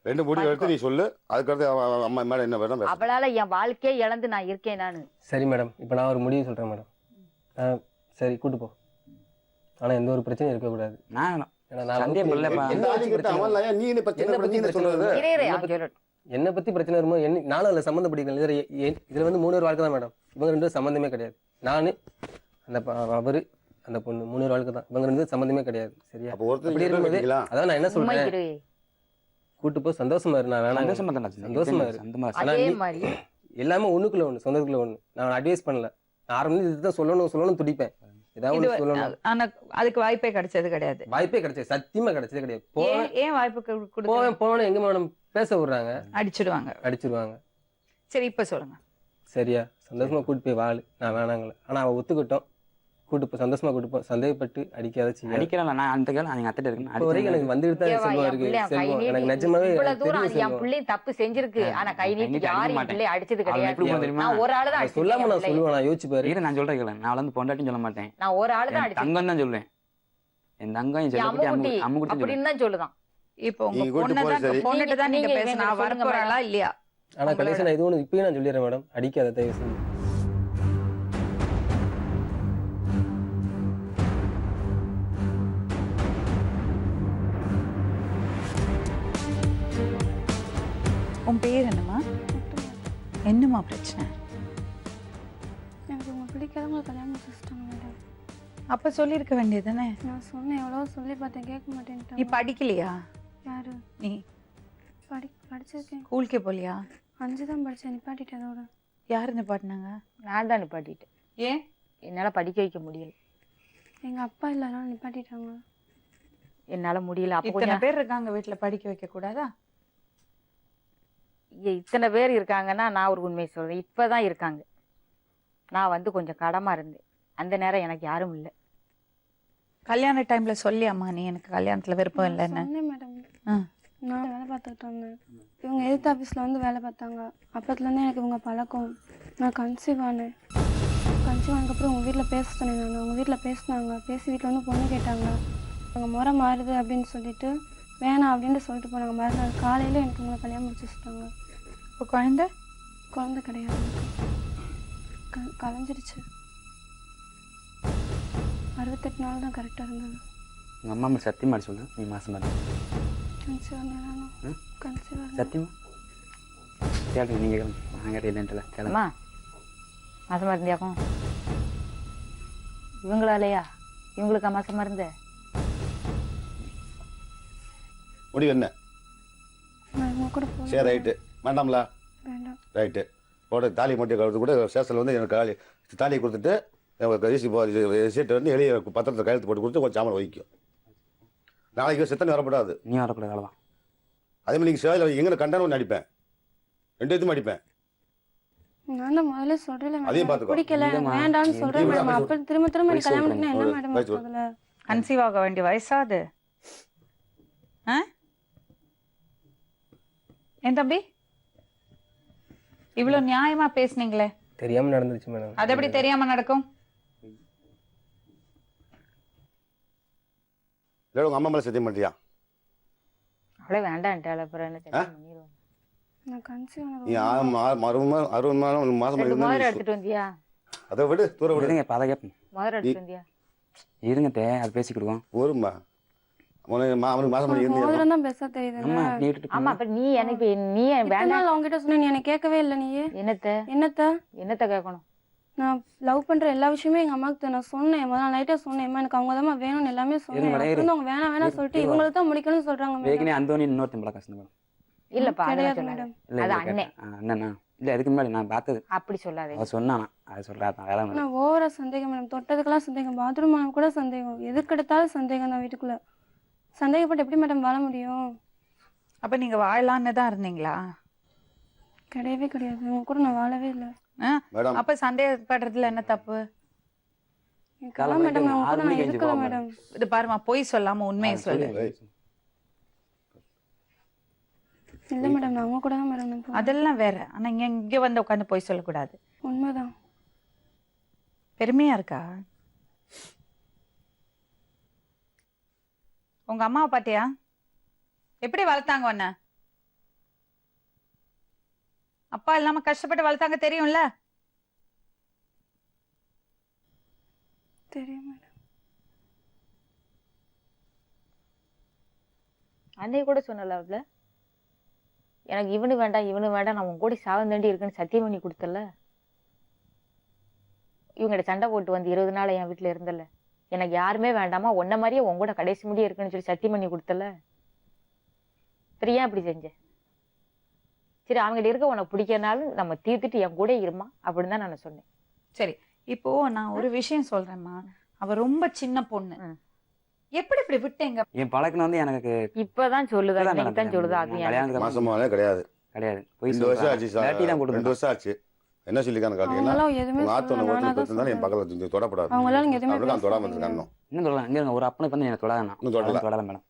2 முடிவு எடுத்து நீ சொல்லு. அதுக்கடுத்து அம்மா மேடம் என்ன வேணும். அவளால என் வாழ்க்கையே இழந்து நான் இருக்கேன் நானு. சரி மேடம், இப்போ நான் ஒரு முடிவு சொல்றேன் மேடம். சரி கூட்டு போ, ஆனா எந்த ஒரு பிரச்சனையும் இருக்கக்கூடாது. நான் ஏன்னா நான் சண்டே வந்து பிள்ளைப்பா. என்ன பத்தி பிரச்சனை சொல்றது? என்னை பத்தி பிரச்சனை வருமோ நானும் அதில் சம்மந்தப்பட்டிருக்கேன். இதுல வந்து 3 பேர் வாழ்க்கை தான் மேடம். இவங்க 2 பேரும் சம்மந்தமே கிடையாது. நான் அந்த அவரு அந்த பொண்ணு 3 பேர் வாழ்க்கை தான். இவங்க 2 பேரும் சம்மந்தமே கிடையாது. சரியா? அப்படி இருக்கும்போது அதான் நான் என்ன சொல்றேன், கூட்டு போ, சந்தோஷமா இரு. நான் வேணாம், சந்தோஷமா இரு. அதே மாதிரி எல்லாமே ஒண்ணுக்குள்ள ஒண்ணு, சொந்தத்துக்குள்ள ஒண்ணு. நான் அட்வைஸ் பண்ணல, ஆரம்பத்துல இதுதான் சொல்லணும் துடிப்பேன். ஏதாவது இது ஒண்ணு சொல்லணும். ஆனா அதுக்கு வாய்ப்பே கிடைச்சது கிடையாது. வாய்ப்பே கிடைச்சது, சத்தியமா கிடைச்சதே கிடையாது. போவேன் ஏன் வாய்ப்பு கொடுத்து போவேன் எங்க மேடம் பேச விடுறாங்க, அடிச்சிடுவாங்க. சரி இப்ப சொல்லுங்க. சரியா சந்தோஷமா கூட்டு போய் வாழு, நான் வேணாங்களே. ஆனா அவ ஒத்துக்கிட்டோம், கூட்டு போய் சந்தோஷமா கூட்டு போ, சந்தேகப்பட்டு அடிக்காத செய்ய அடிக்கலாம். நான் அந்த கேள்வி நீங்க அத்திட்டு இருக்கேன். இப்போ வரைக்கும் எனக்கு வந்துட்டு தான் செல்வம் இருக்கு. செல்வம் எனக்கு நிஜமாவே இவ்வளவு தூரம் தெரியும் என் செல்வம். பிள்ளை தப்பு செஞ்சிருக்கு. ஆனா கை நீட்டி நீட்டி யாரும் அடிக்க என் பிள்ளை அடிச்சது கிடையாது. எப்படி தெரியுமா? நான் ஒரு ஆளு தான் அது சொல்லாம நான் அடிச்சேன். சொல்லுவேன், நான் யோசிச்சு பாரு. நான் சொல்றேன் கேளு. நான் வந்து பொண்டாட்டின்னு சொல்ல மாட்டேன். நான் ஒரு ஆளு தான் என் அடிச்சேன். தங்கம் தான் சொல்லுவேன். என் தங்கம் என் செல்லக்குட்டி அம்முக்குட்டி அம்முக்குட்டி சொல்லுவேன். அப்படின்னு தான் சொல்லுதான். இப்போ உங்க நீங்க கூட்டு போறது சரி. பொண்ணுட்டு தான் நீங்க நீங்க பேசினா சொல்லுங்க வரப்போறாளா இல்லையா? ஆனா கடைசி நான் இது ஒண்ணு இப்பயும் நான் சொல்லிடுறேன் மேடம், அடிக்காத தயவு செஞ்சு. உன் பேர் என்னம்மா? என்னம்மா பிரச்சனை? எனக்கு இவங்க பிடிக்காதவங்களை கல்யாணம் முடிச்சிட்டாங்க மேடம். அப்ப சொல்லியிருக்க வேண்டியதுதானே? நான் சொன்னேன், எவ்வளோ சொல்லி பார்த்தேன், கேட்க நீ மாட்டேன்ட்டாங்க. படிக்கலையா? யாரு? நீ படிச்சிருக்கேன். ஸ்கூலுக்கே போலியா? 5 தான் படித்தேன், நிப்பாட்டிட்டேன் அதோட. யாரு நிப்பாட்டினாங்க? நான் தான் நிப்பாட்டிட்டேன். ஏன்? என்னால படிக்க வைக்க முடியல. எங்கள் அப்பா இல்லைனாலும் நிப்பாட்டிட்டாங்க. என்னால முடியல. அப்ப இத்தனை கொஞ்சம் பேர் இருக்காங்க வீட்டுல, படிக்க வைக்க கூடாதா? இத்தனை பேர் இருக்காங்கன்னா நான் ஒரு உண்மையை சொல்றேன். இப்பதான் இருக்காங்க. நான் வந்து கொஞ்சம் கடமா இருந்தேன். அந்த நேரம் எனக்கு யாரும் இல்லை. கல்யாண டைம்ல சொல்லியாம்மா நீ எனக்கு கல்யாணத்துல விருப்பம் இல்லைன்னு? சொன்னேன் மேடம். ஆ. நான் வேலை பார்த்துக்கிட்டு இருந்தேன். இவங்க எதிர்த்து ஆஃபீஸில் வந்து வேலை பார்த்தாங்க. அப்பத்துலேருந்தே எனக்கு இவங்க பழக்கம். நான் கன்சீவ் ஆனேன். கன்சீவ் ஆனதுக்கப்புறம் உங்கள் வீட்டில் பேச சொன்னேன். நான் அவங்க வீட்டில் பேசினாங்க. பேசி வீட்டில் வந்து பொண்ணு கேட்டாங்க. அவங்க முறை மாறுது அப்படின்னு சொல்லிட்டு வேணாம் அப்படின்ட்டு சொல்லிட்டு போனாங்க. மறுநாள் காலையில் எனக்கு உங்களை கல்யாணம் முடிச்சு வச்சுட்டாங்க. இப்போ குழந்தை? குழந்தை கிடையாது, கலைஞ்சிருச்சு. 68 நாள் தான் கரெக்டாக இருந்தது. உங்க அம்மா அம்மா சத்தியமா சொல்லு, நீ மாசமா இருக்கு. கன்சீவ் ஆனேன். கன்சீவ் ஆனேன். சத்தியமா கேளுங்க. நீங்க கேளுங்க, நான் கேட்ட இல்லைன்ட்டுல கேளுங்க. அம்மா மாசமா இருந்தியாக்கும்? இவங்களாலையா? இவங்களுக்கா மாசமா இருந்த? முடிவு என்ன? நான் இவங்க கூட போய் சரி ரைட்டு, வேண்டாம்ல? வேண்டாம். ரைட்டு, போட தாலி மட்டும் கழுத்து கூட ஸ்டேஷனில் வந்து எனக்கு தாலியை கொடுத்துட்டு ரிசீட்டை வந்து எழுதி பத்திரத்தை கையெழுத்து போட்டு கொடுத்து கொஞ்சம் சாமல் வைக்கும். நாளைக்கு செத்தனை வரப்படாது. நீ வரக்கூடாது, அவ்வளோதான். அதே மாதிரி நீங்கள் சேவையில் எங்கே கண்டானு அடிப்பேன், 2 இதுவும் அடிப்பேன். நான் தான் முதல்ல சொல்றேன் அதையும் பார்த்துக்கோ. பிடிக்கல இல்லைம்மா, வேண்டாம்னு சொல்றேன் நீ மேடம். அப்ப திரும்ப திரும்ப எனக்கு கல்யாணம் பண்ணினா என்ன மேடம் வயசு அதுல? கன்சீவ் ஆக வேண்டிய வயசாது? என் தம்பி இவ்வளவு நியாயமா பேசுனீங்களே, தெரியாம நடந்துருச்சு மேடம். அது எப்படி தெரியாம நடக்கும்? இல்லை உங்கள் அம்மா மேலே சத்தியம் பண்ணிட்டியா? அவளே வேண்டான்ட்டாள். அப்புறம் என்ன தெரியும் பண்ணிடுவோம். நான் கன்சீவ் நீ ஆன 60 மாதம் முதல்ல எடுத்துட்டு வந்தியா? அதை விடு, தூர விடு. இருங்க, இப்போ அதை கேட்போம். முதல்ல எடுத்துட்டு வந்தியா? இருங்க அது பேசிக்கிடுவோம். ஒருமா அவனுக்கு மாதம் பண்ணி இருந்து மோதிரம் தான் பெருசா தெரியுது. அம்மா நீ விட்டுட்டு ஆமா, அப்ப நீ எனக்கு நீ வேண்டாம். வேண்டாம் அவங்ககிட்ட சொன்ன, நீ எனக்கு கேட்கவே இல்லை. நீ என்னத்த கேட்கணும்? நான் லவ் பண்ற எல்லா விஷயமே எங்க அம்மாக்கு நான் சொன்னேன். முதல்ல நைட்டே சொன்னேன், அம்மா எனக்கு அவங்க தான் வேணும்னு எல்லாமே சொன்னேன். இருங்க, அப்புறம் வந்து அவங்க வேணாம் வேணாம் சொல்லிட்டு இவங்களுக்கு தான் முடிக்கணும்னு சொல்றாங்க மேடம். வேகனே அந்தோனி இன்னொருத்தன் பழக்கம் கஷ்டம் மேடம். இல்லப்பா கிடையாது அதெல்லாம் மேடம். சொல்லாத. இல்லை அது இல்லை அண்ணே. அண்ணனா இல்லை, அதுக்கு முன்னாடி நான் பார்த்தது. அப்படி சொல்லாதே. அவ சொன்னானா, அதை சொல்கிறான் வேலை மேடம். நான் ஓவரா சந்தேகம் மேடம். தொட்டதுக்கெல்லாம் சந்தேகம், பாத்ரூம் ஆன கூட சந்தேகம், எதுக்கு எடுத்தாலும் சந்தேகம் தான் வீட்டுக்குள்ள. சந்தேகப்பட்டு எப்படி மேடம் வாழ முடியும்? அப்ப நீங்க வாழலான்னு தான் இருந்தீங்களா? கிடையவே கிடையாது. உங்க கூட நான் வாழவே இல்லை. மேடம் அப்ப சந்தேகப்படுறதுல என்ன தப்பு? கலாம் மேடம், நான் உங்க கூட நான் இருக்கல மேடம். இது பாருமா, பொய் சொல்லாம உண்மையை சொல்லு. இல்ல மேடம், நான் உங்க கூட தான் மேடம் நான் போறேன். அதெல்லாம் வேற. ஆனா இங்க வந்து உட்காந்து பொய் சொல்லக்கூடாது. உண்மைதான். பெருமையா இருக்கா? உங்க அம்மாவை பாத்தியா எப்படி வளர்த்தாங்க உன்ன? அப்பா இல்லாம கஷ்டப்பட்டு வளர்த்தாங்க, தெரியும்ல? தெரியும் மேடம். அன்னைக்கு கூட சொன்னல அவள, எனக்கு இவனு வேண்டாம் நான் உன் கூட சாவந்தாண்டி இருக்குன்னு சத்தியம் பண்ணி கொடுத்தல. இவங்ககிட்ட சண்டை போட்டு வந்து 20 நாள் என் வீட்டுல இருந்தல. எனக்கு யாருமே வேண்டாமா, உன்ன மாதிரியே உன் கூட கடைசி முடிய இருக்குன்னு சொல்லி சத்தியம் பண்ணி கொடுத்தல. சரி, ஏன் அப்படி செஞ்ச? சரி, அவங்ககிட்ட இருக்க உனக்கு பிடிக்கிறனாலும் நம்ம தீர்த்துட்டு என் கூட இருமா அப்படின்னு தான் நான் சொன்னேன். சரி, இப்போ நான் ஒரு விஷயம் சொல்றேம்மா, அவ ரொம்ப சின்ன பொண்ணு. எப்படி இப்படி விட்டீங்க? என் பழக்கம் வந்து எனக்கு இப்பதான் சொல்லுதா, இப்பதான் இன்னைக்கு தான் நடந்தது. சொல்லுதா. அது நான் எனக்கு கல்யாணத்துக்கு அப்புறம் மாசமாவே கிடையாது. கிடையாது. போய் 2 வருஷம் ஆச்சு சார். வேட்டி தான் 2 கொடுத்துருக்கான். வருஷம் ஆச்சு. என்ன சொல்லிக்கான்னு கேட்டீங்கன்னா, அவங்களாம் எதுவுமே உங்க ஆத்தோட சொல்லல, ஓட்டுல நானா தான் போயிருந்தாலும் என் சொல்றேன். பக்கத்துல இருந்து தொடப்படாது. அவங்களால இங்க எதுவுமே அவனுக்கு அந்த தொடாம பேசாதீங்க. இருந்திருக்கான் இன்னும். இன்னும் சொல்லலாம். இங்க இருங்க, ஒரு அப்பனுக்கு வந்து எனக்கு தொடாத நான். இன்னும் தொடல. அதெல்லாம் தொடல மேடம்.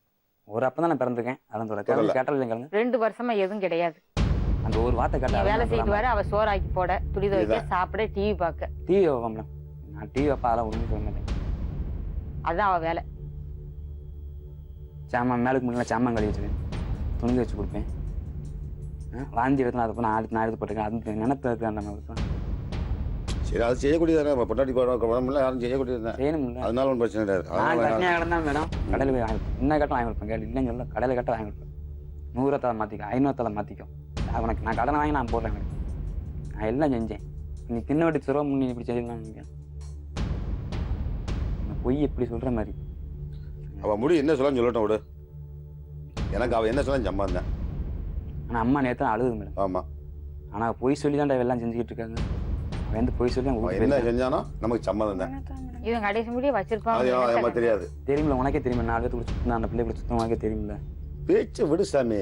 ஒரு அப்பன் தான் நான் பிறந்திருக்கேன். அதெல்லாம் தொடல. தொடல. கேட்டால் இல்லைங்க. 2 வருஷமா எதுவும் கிடையாது. அந்த ஒரு வார்த்தை நீ கேட்டால் வேலை செய்யிட்டு வர, அவ சோறாக்கி போட, துணி துவைக்க, சாப்பிட, டிவி பார்க்க. டிவி வைப்பேன் மேடம். நான் டிவி வைப்பேன், அதெல்லாம் ஒன்றும் சொல்ல மாட்டேன். அதான் அவ வேலை. சாமான் மேலுக்கு முன்னாடி சாமான் கழுவி வச்சுருவேன், துணி வச்சு கொடுப்பேன். வாந்தி எடுத்து அதை நான் எடுத்து போட்டிருக்கேன். அது நினைப்பு அந்த மாதிரி தான் சரி, அது செய்யக்கூடியதானே. பொட்டாட்டி குழம்புல யாரும் செய்யக்கூடியது செய்யணும். இல்லை அதனால ஒன்றும் பிரச்சனை கிடையாது. நான் அதனால கட்டினா கிடந்தான் மேடம், கடையில் போய் வாங்கி என்ன கட்டம் வாங்கி கொடுப்பேன். கேட்டு இல்லைன்னு சொல்ல, கடையில் கட்ட வாங்கி கொடுப்பேன். 100 தலை மாற்றிக்கும், 500 தலை மாற்றிக்கும். உனக்கு நான் கடனை வாங்கி நான் போடுறேன். நான் எல்லாம் செஞ்சேன். நீ தின்ன வட்டி சுரவ முன்னி இப்படி செய்யலாம். பொய் எப்படி சொல்கிற மாதிரி. அவள் முடி என்ன சொல்லன்னு சொல்லட்டும் விடு. எனக்கு அவள் என்ன சொல்ல சம்பான் தான். ஆனால் அம்மா நேற்று அழுகுது மேடம். ஆமாம். ஆனால் பொய் சொல்லி தான் எல்லாம் செஞ்சுக்கிட்டு இருக்காங்க. அவன் வந்து பொய் சொல்லி அவன் என்ன செஞ்சானோ நமக்கு சம்மதம் தான். இவன் கடைசி முடிய அது வச்சிருப்பான். நமக்கு தெரியாது. தெரியுமில்ல, உனக்கே தெரியுமா. 4 பேர் சுத்தம், அந்த பிள்ளை சுத்தம் உனக்கே தெரியுமில்ல. பேச்சு விடு சாமி.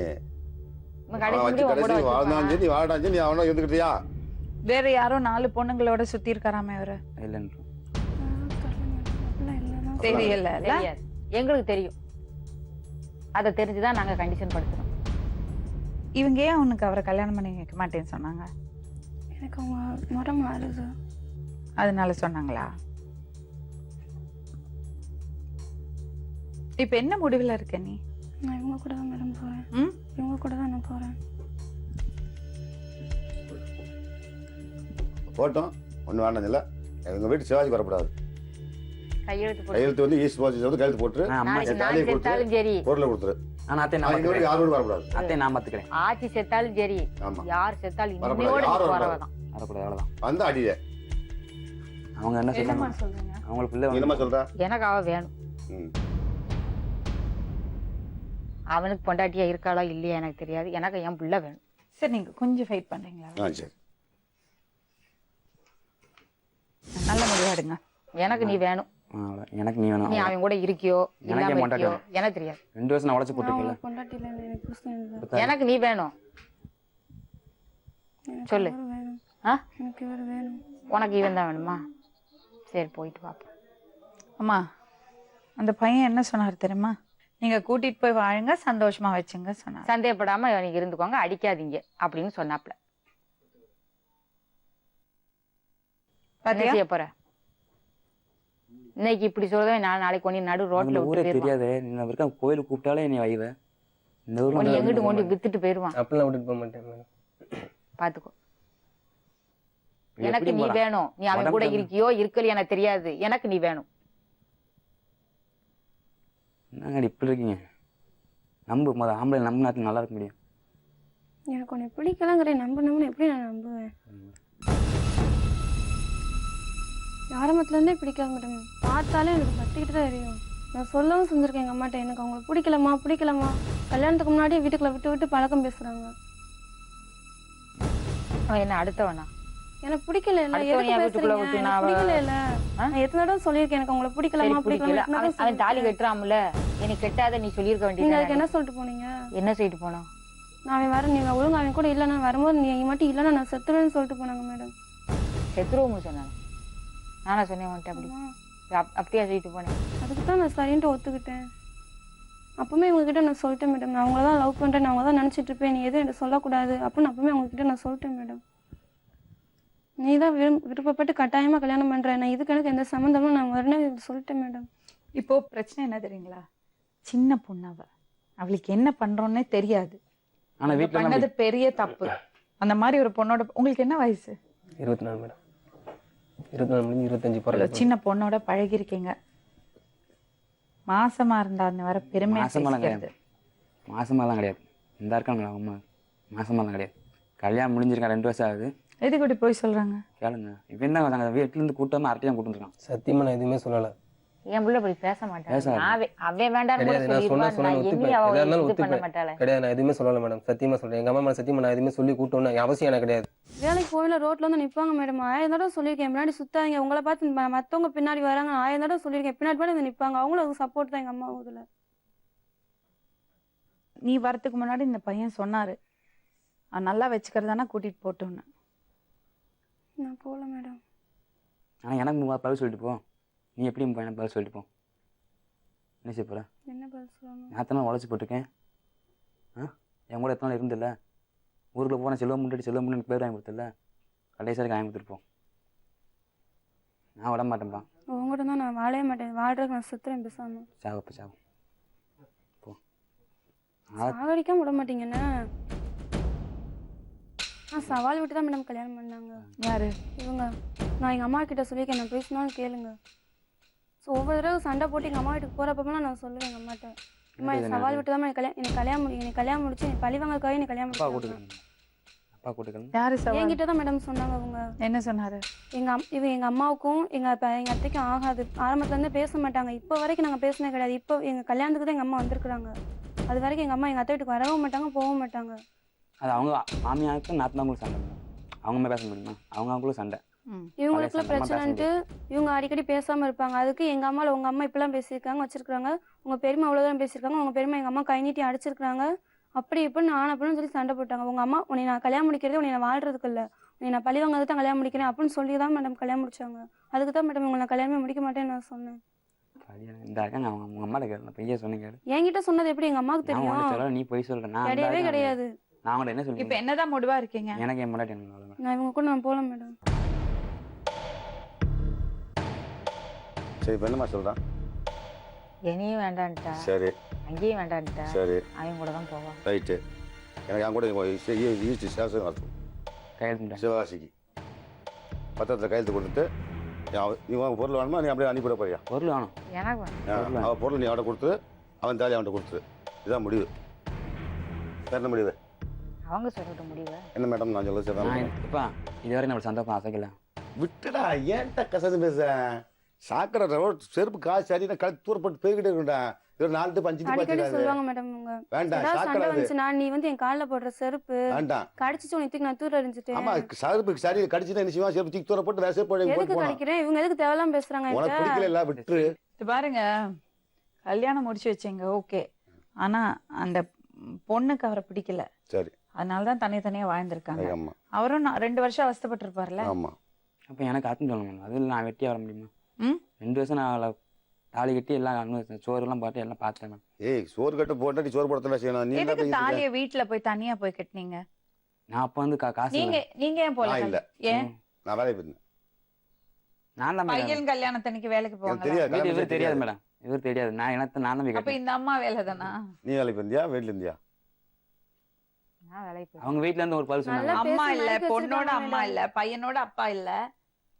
இவன் கடைசி அவன் முடிய வச்சு கடைசி வாழ்ந்தாலும் சரி வாடாலும் சரி, நீ அவனை இருந்துக்கிட்டியா? வேற யாரோ 4 பொண்ணுங்களோட சுத்தி இருக்காராமே அவரு. இல்லைன்னு தெரியல. தெரியாது. எங்களுக்கு தெரியும். அதை தெரிஞ்சுதான் நாங்க கண்டிஷன் படுத்துறோம். இவங்க ஏன் அவனுக்கு அவரை கல்யாணம் பண்ணி வைக்க மாட்டேன்னு சொன்னாங்க? எனக்கு அவங்க முறை மாறுது. அதனால சொன்னாங்களா? இப்ப என்ன முடிவுல இருக்க நீ? நான் இவங்க கூட தான் மேடம் போறேன். ம்? இவங்க கூட தான் நான் போறேன். போட்டோம் ஒன்றும் வேண்டாம் இல்லை. எங்கள் வீட்டு சிவாஜிக்கு வரக்கூடாது. கையெழுத்து போட்டு கையெழுத்து வந்து ஈஸ்ட் பாசி வந்து கையெழுத்து போட்டு அம்மா நாளைக்கு என் நான் தாலியை கொடுத்து செத்தாலும் சரி, பொருளை கொடுத்துரு. ஆனால் அத்தை நான் இங்கே பார்த்துக்கிறேன். யார் வீடு வரக்கூடாது. அத்தை நான் பார்த்துக்கிறேன். ஆட்சி செத்தாலும் சரி, ஆமாம். யார் செத்தாலும் வரக்கூடாது. இன்னையோட யாரும் போறவதான். வரக்கூடாது, அவ்வளோதான். வந்து அடியே. அவங்க என்ன என்னம்மா சொல்றாங்க? சொல்றீங்க? அவங்களுக்கு பிள்ளை என்னம்மா வந்து சொல்ற? எனக்கு அவ வேணும். ம். அவனுக்கு பொண்டாட்டியா இருக்காளா இல்லையா எனக்கு தெரியாது. எனக்கு என் பிள்ளை வேணும். சரி, நீங்க கொஞ்சம் ஃபைட் பண்றீங்களா? சரி. நல்ல முடிவாடுங்க. எனக்கு நீ வேணும். அவ்வளவுதான். எனக்கு நீ வேணும். நீ அவன் கூட இருக்கியோ எனக்கே இல்லாம பொண்டாட்டி இருக்கியோ எனக்கு தெரியாது. 2 வருஷம் நான் உடச்சு போட்டுருக்கல. அவங்க பொண்டாட்டில எனக்கு புருஷன் இல்லை. எனக்கு நீ வேணும். எனக்கு சொல்லு. இவர் வேணும். ஆ? எனக்கு இவர் வேணும். உனக்கு இவன் தான் வேணுமா? சரி, போயிட்டு பாப்போம். அம்மா, அந்த பையன் என்ன சொன்னார் தெரியுமா? நீங்க கூட்டிட்டு போய் வாழுங்க, சந்தோஷமா வச்சுங்க சொன்னார். சந்தேகப்படாம நீங்க இருந்துக்கோங்க, அடிக்காதீங்க அப்படின்னு சொன்னாப்ல. என்ன பாத்தியா? செய்ய போற? இன்னைக்கு இப்படி சொல்றேன், நாளைக்கு கொண்டு நடு ரோட்ல இந்த ஊரே விட்டு போயிருவான். தெரியாது. நீ இருக்க கோயிலுக்கு கூப்பிட்டாலே நீ வைவ. இந்த ஊர்ல கொண்டு வந்து எங்கிட்டு கொண்டு வித்துட்டு போயிருவான். அப்படிலாம் விட்டுட்டு போக மாட்டேன் மேடம். பாத்துக்கோ. எப்படி எனக்கு நீ போறான்? வேணும். நீ அவன் கூட உடம்புல இருக்கியோ இருக்கலையோ எனக்கு தெரியாது. எனக்கு நீ வேணும். என்னங்க இப்படி இருக்கீங்க? நம்பு முத. ஆம்பளை நம்பினா நல்லா இருக்க முடியும். எனக்கு உன்னை பிடிக்கலாங்கிற நம்பணும்னு எப்படி நான் நம்புவேன்? ஆரம்பத்துலேருந்தே பிடிக்காது மேடம். பார்த்தாலே எனக்கு பற்றிக்கிட்டு தான் தெரியும். நான் சொல்லவும் செஞ்சுருக்கேன் எங்கள் அம்மாட்ட, எனக்கு அவங்களை பிடிக்கலம்மா. கல்யாணத்துக்கு முன்னாடியே வீட்டுக்குள்ள விட்டு பழக்கம் பேசுகிறாங்க. அவன் என்ன அடுத்தவனா? எனக்கு பிடிக்கல இல்லை. அடுத்தவன் எதுக்கு என் வீட்டுக்குள்ள பேசுறீங்க? விட்டு எனக்கு நான் பிடிக்கல இல்லை. நான் எத்தனை தடவை சொல்லியிருக்கேன் எனக்கு அவங்களை சரி, பிடிக்கலம்மா. பிடிக்கல. அவன் தாலி கட்டுறான்ல, எனக்கு கெட்டாத நீ சொல்லியிருக்க நீங்கள் அதுக்கு வேண்டியது. என்ன சொல்லிட்டு போனீங்க? என்ன சொல்லிட்டு போனோம்? நான் அவன் வர நீ ஒழுங்கு அவன் கூட இல்லைன்னா வரும்போது நீ மட்டும் இல்லைன்னா நான் செத்துருவேன்னு சொல்லிட்டு போனாங்க மேடம். செத்துருவோம் சொன்னாங்க. நானா சொன்னேன் உன்ட்ட அப்படி? அப்படியா சொல்லிட்டு போனேன்? அதுக்கு தான் நான் சரின்ட்டு ஒத்துக்கிட்டேன். அப்பவுமே இவங்ககிட்ட நான் சொல்லிட்டேன் மேடம், நான் அவங்கள தான் லவ் பண்ணுறேன், அவங்க தான் நினச்சிட்டு இருப்பேன், நீ எதுவும் என்கிட்ட சொல்லக்கூடாது அப்படின்னு அப்பவுமே அவங்ககிட்ட நான் சொல்லிட்டேன் மேடம். நீ தான் விருப்பப்பட்டு கட்டாயமாக கல்யாணம் பண்ணுறேன், நான் இதுக்கு எனக்கு எந்த சம்மந்தமும் நான் வரணும் சொல்லிட்டேன் மேடம். இப்போ பிரச்சனை என்ன தெரியுங்களா? சின்ன பொண்ணு அவளுக்கு என்ன பண்றோன்னே தெரியாது. ஆனா நீங்க வீட்டுல பண்ணது பெரிய தப்பு. அந்த மாதிரி ஒரு பொண்ணோட உங்களுக்கு என்ன வயசு? 24 மேடம். 24 முடிஞ்சு 25 ஒரு பிறகு. சின்ன பொண்ணோட பழகிருக்கீங்க. மாசமா இருந்தான்னு வர பெருமையா மாசமெல்லாம் பேசிக்கிறது. கிடையாது. மாசமெல்லாம் கிடையாது. இந்த இருக்காங்க அம்மா. மாசமெல்லாம் கிடையாது. கல்யாணம் முடிஞ்சிருக்கேன், 2 வருஷம் ஆகுது. எதுக்கு இப்படி போய் சொல்றாங்க? கேளுங்க. இவன் தான் நாங்கள் வீட்டிலேருந்து கூட்டாமல் அரட்டையும் கூட்டிருக்கான். சத்தியமாக நான் எதுவுமே சொல்லலை. என் பிள்ளை அப்படி பேச மாட்டான். பேசாது. அவன் வேண்டாம் கிடையாது, நான் சொன்னா ஒத்துப்பேன். எதா இருந்தாலும் இது பண்ண ஒத்துப்பேன். மாட்டாளே. கிடையாது, நான் எதுவுமே சொல்லலை மேடம், சத்தியமா சொல்றேன். எங்க அம்மா மேல சத்தியமா நான் எதுவுமே சொல்லி கூட்டணும் அவசியம் எனக்கு கிடையாது. வேலைக்கு போகல ரோட்ல வந்து நிப்பாங்க மேடம். 1000 தடவை சொல்லியிருக்கேன் முன்னாடி சுத்தாதீங்க, உங்களை பார்த்து மத்தவங்க பின்னாடி வராங்க. 1000 தடவை சொல்லியிருக்கேன், பின்னாடி வந்து நிப்பாங்க. அவங்களும் சப்போர்ட் தான் எங்க அம்மா இதுல. நீ வரதுக்கு முன்னாடி இந்த பையன் சொன்னாரு, நல்லா வச்சுக்கிறதானா கூட்டிட்டு போட்டோன்னு. நான் போகல மேடம். ஆனா எனக்கு பதில் சொல்லிட்டு போ. நீ எப்படி உன் பையனை பதில் சொல்லிட்டு போ. என்ன செய்ய போற? என்ன பதில் சொல்லணும்? நான் எத்தனை நாள் உழைச்சி போட்டிருக்கேன். என் கூட எத்தனை நாள் இருந்தில்ல. ஊருக்குள்ள போனால் செல்வம் முன்னாடி பேர் வாங்கி கொடுத்தில்ல. கடைசி வரைக்கும் வாங்கி கொடுத்துருப்போம். நான் விட மாட்டேன்ப்பா. உங்கள்கிட்ட தான் நான் வாழவே மாட்டேன். வாழ்றதுக்கு நான் சுத்துறேன் பேசாம. சாவப்பா சாவு. போ. சாகடிக்காம விட மாட்டீங்கண்ணா. சவால் விட்டு தான் மேடம் கல்யாணம் பண்ணாங்க. யாரு இவங்க? நான் எங்கள் அம்மா கிட்ட சொல்லியிருக்கேன், நான் பேசினாலும் கேளுங்க. ஸோ ஒவ்வொரு தடவை சண்டை போட்டு எங்கள் அம்மா வீட்டுக்கு போகிறப்பெல்லாம் நான் சொல்லுவேன் எங்கள் அம்மாட்ட, அம்மா சவால் விட்டு தான் எனக்கு கல்யாணம் முடிச்சு எனக்கு பழிவாங்கக்காக எனக்கு கல்யாணம் அப்பா முடிச்சு. அப்பா கூட்டுக்கணும். யாரு சவால்? என்கிட்ட தான் மேடம் சொன்னாங்க அவங்க. என்ன சொன்னாரு? எங்கள் அம்மாவுக்கும் எங்கள் அத்தைக்கும் ஆகாது. ஆரம்பத்துலேருந்து பேச மாட்டாங்க. இப்போ வரைக்கும் நாங்கள் பேசினே கிடையாது. இப்போ எங்கள் கல்யாணத்துக்கு தான் எங்கள் அம்மா வந்திருக்குறாங்க. அது வரைக்கும் எங்கள் அம்மா எங்கள் அத்தை வீட்டுக்கு வரவும் மாட்டாங்க, போகவும் மாட்டாங்க. அது அவங்க மாமியாருக்கும் நாத்தனாங்களும் சண்டை. அவங்க பேச முடியுமா? அவங்களும் சண்டை. இவங்களுக்குள்ள பிரச்சனைன்ட்டு இவங்க அடிக்கடி பேசாம இருப்பாங்க. அதுக்கு எங்க அம்மால உங்க அம்மா இப்பெல்லாம் பேசியிருக்காங்க வச்சிருக்காங்க, உங்க பெருமை அவ்வளவுதான் பேசியிருக்காங்க, உங்க பெருமை எங்க அம்மா கை நீட்டி அடிச்சிருக்காங்க, அப்படி இப்படின்னு நான் அப்படின்னு சொல்லி சண்டை போட்டாங்க. உங்க அம்மா உன்னை நான் கல்யாணம் முடிக்கிறதே உன்னை நான் வாழ்றதுக்கு இல்லை, உன்னை நான் பழி வாங்கிறது தான் கல்யாணம் முடிக்கிறேன் அப்படின்னு சொல்லி தான் மேடம் கல்யாணம் முடிச்சாங்க. அதுக்கு தான் மேடம் உங்களை நான் கல்யாணமே முடிக்க மாட்டேன்னு நான் சொன்னேன். இந்த அவங்க உங்க அம்மா கேட்கல பையன் சொன்னீங்க. என்கிட்ட சொன்னது எப்படி எங்க அம்மாவுக்கு தெரியும்? நீ போய் சொல்ற. நான் கிடையவே கிடையாது. நான் அவங்கள்ட்ட என்ன சொல்லி? இப்ப என்னதான் முடிவா இருக்கீங்க? எனக்கு என் முன்னாடி நான் இவங்க கூட நான் போகல மேடம். சரி இப்போ என்னம்மா சொல்கிறான்? என்னையும் வேண்டான்ட்டா. சரி. அங்கேயும் வேண்டான்ட்டா. சரி. அவங்க கூட தான் போவான். ரைட்டு. எனக்கு அவங்க கூட ஈஸ்ட் சேஷம் வரட்டும். கையெழுத்து சிவகாசிக்கு பத்திரத்தில் கையெழுத்து கொடுத்துட்டு நீ உன் பொருள் வேணுமா? நீ அப்படியே அனுப்பிவிட போறியா? பொருள் வேணும் எனக்கு வேணும். அவன் பொருள் நீ அவன்கிட்ட கொடுத்து அவன் தாலி அவன்கிட்ட கொடுத்துரு. இதுதான் முடிவு. வேற என்ன முடிவு? அவங்க சொல்லிட்ட முடிவு என்ன மேடம்? நான் சொல்ல சரி. இப்பா இதுவரை நம்ம சந்தோஷம் அசைக்கல. விட்டுடா, ஏன்ட்ட கசந்து பேச? சாக்கடை செருப்பு காசு சரினா கழுத்து தூரப்பட்டு போய்கிட்டே இருக்குடா. இது 4 டு 5 அடிக்கடி சொல்லுவாங்க மேடம். உங்க வேண்டாம் சண்டை சாக்கடை வந்துச்சுன்னா நீ வந்து என் காலில் போடுற செருப்பு வேண்டாம். கடிச்சிச்சு உனக்கு நான் தூர எறிஞ்சிட்டேன். ஆமா, செருப்பு சரி கடிச்சிட்டு என்ன செய்வான்? செருப்பு தூக்கி தூர போட்டு வேற செருப்பு போட்டு எதுக்கு கடிக்கிறேன்? இவங்க எதுக்கு தேவையில்லாம பேசுறாங்க? உனக்கு பிடிக்கல இல்ல, விட்டுரு. பாருங்க, கல்யாணம் முடிச்சு வச்சீங்க ஓகே, ஆனா அந்த பொண்ணுக்கு அவரை பிடிக்கல. சரி. அதனாலதான் தனித்தனியா வாழ்ந்திருக்காங்க. ஆமா. அவரும் 2 வருஷம் அவஸ்தைப்பட்டிருப்பார்ல. ஆமா. அப்ப எனக்கு ஆத்ம சொல்லணும். அதில் நான் வெட்டியா வர முடியுமா? 2 வருஷம் நான் தாலி கட்டி எல்லாம் சோறு எல்லாம் பாட்டு எல்லாம் பார்த்தேன். ஏய், சோறு கட்டு போட்டா நீ சோறு போடத்தான் செய்யணும். நீ எதுக்கு தாலிய வீட்டுல போய் தனியா போய் கட்டினீங்க? நான் அப்ப வந்து காசு நீங்க ஏன் போல? இல்ல, ஏன்? நான் வேலைக்கு போயிருந்தேன். நான் தான் பையன் கல்யாணத்தன்னைக்கு வேலைக்கு போவாங்க. இவர் தெரியாது மேடம், இவர் தெரியாது. நான் எனக்கு நான் தான் அப்ப இந்த அம்மா வேலை தானா? நீ வேலைக்கு போயிருந்தியா வீட்டுல இருந்தியா? நான் வேலைக்கு போய் அவங்க வீட்டுல இருந்து ஒரு பதில் சொன்னாங்க. அம்மா இல்ல, பொண்ணோட அம்மா இல்ல, பையனோட அப்பா இல்ல,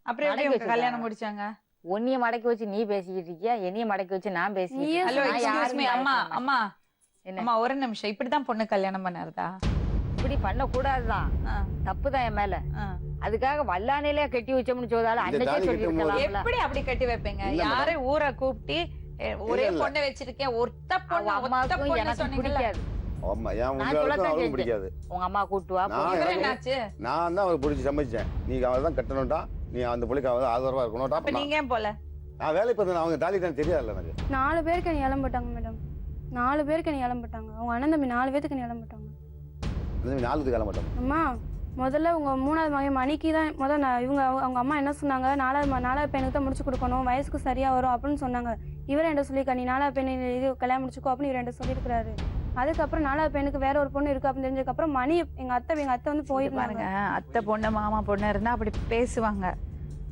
அப்புறம் எப்படி உங்க கல்யாணம் முடிச்சாங்க? உன்னைய மடக்கி வச்சு நீ பேசிக்கிட்டு இருக்கியா, என்னைய மடக்கி வச்சு நான் பேசிக்கிட்டு ஹலோ இருக்கேன். எக்ஸ்கியூஸ் மீ அம்மா, அம்மா என்ன அம்மா ஒரு நிமிஷம். இப்படிதான் பொண்ணு கல்யாணம் பண்ணாருதா? இப்படி பண்ண கூடாதுதான், தப்புதான் என் மேல. அதுக்காக வல்லானையிலே கட்டி வச்சோம்னு சொல்றாரு. அன்னைக்கே சொல்லிருக்கலாம். எப்படி அப்படி கட்டி வைப்பீங்க? யாரை ஊரை கூப்பிட்டு ஒரே பொண்ணை வச்சிருக்கேன், ஒருத்த பொண்ணு அம்மாவுக்கும் எனக்கு பிடிக்காது. ஆமா, ஏன் உங்களுக்கு பிடிக்காது? உங்க அம்மா கூட்டு வா. என்னாச்சு? நான் தான் அவருக்கு பிடிச்சி சமைச்சேன். நீ அவரை தான் கட்டணும்டா, நீ அந்த பிள்ளைக்கு அவன் ஆதரவா இருக்கணும்டா. அப்ப நீங்க ஏன் போல? நான் வேலை பார்த்தேன். அவங்க தாலி தான் தெரியாதுல்ல எனக்கு. 4 பேருக்கு நீ இளம்பட்டாங்க மேடம். 4 பேருக்கு நீ இளம்பட்டாங்க. அவங்க அண்ணன் தம்பி 4 பேருக்கு நீ இளம்பட்டாங்க. 4 கிளம்ப மாட்டோம். அம்மா முதல்ல உங்க 3வது மகன் மணிக்கு தான் முதல்ல இவங்க அவங்க அம்மா என்ன சொன்னாங்க, 4வது பையனுக்கு தான் முடிச்சு கொடுக்கணும், வயசுக்கு சரியா வரும் அப்படின்னு சொன்னாங்க. இவரை என்ன சொல்லியிருக்கா, நீ 4வது பையன் இது கல்யாணம் முடிச்சுக்கோ அப்படின்னு இவர் என்ன சொல்லியிருக்கிறாரு. அதுக்கப்புறம் 4வது பையனுக்கு வேற ஒரு பொண்ணு இருக்கு அப்படின்னு தெரிஞ்சதுக்கப்புறம் மணி எங்க அத்தை வந்து போயிருந்தாங்க. அத்தை பொண்ணு மாமா பொண்ணு இருந்தா அப்படி பேசுவாங்க.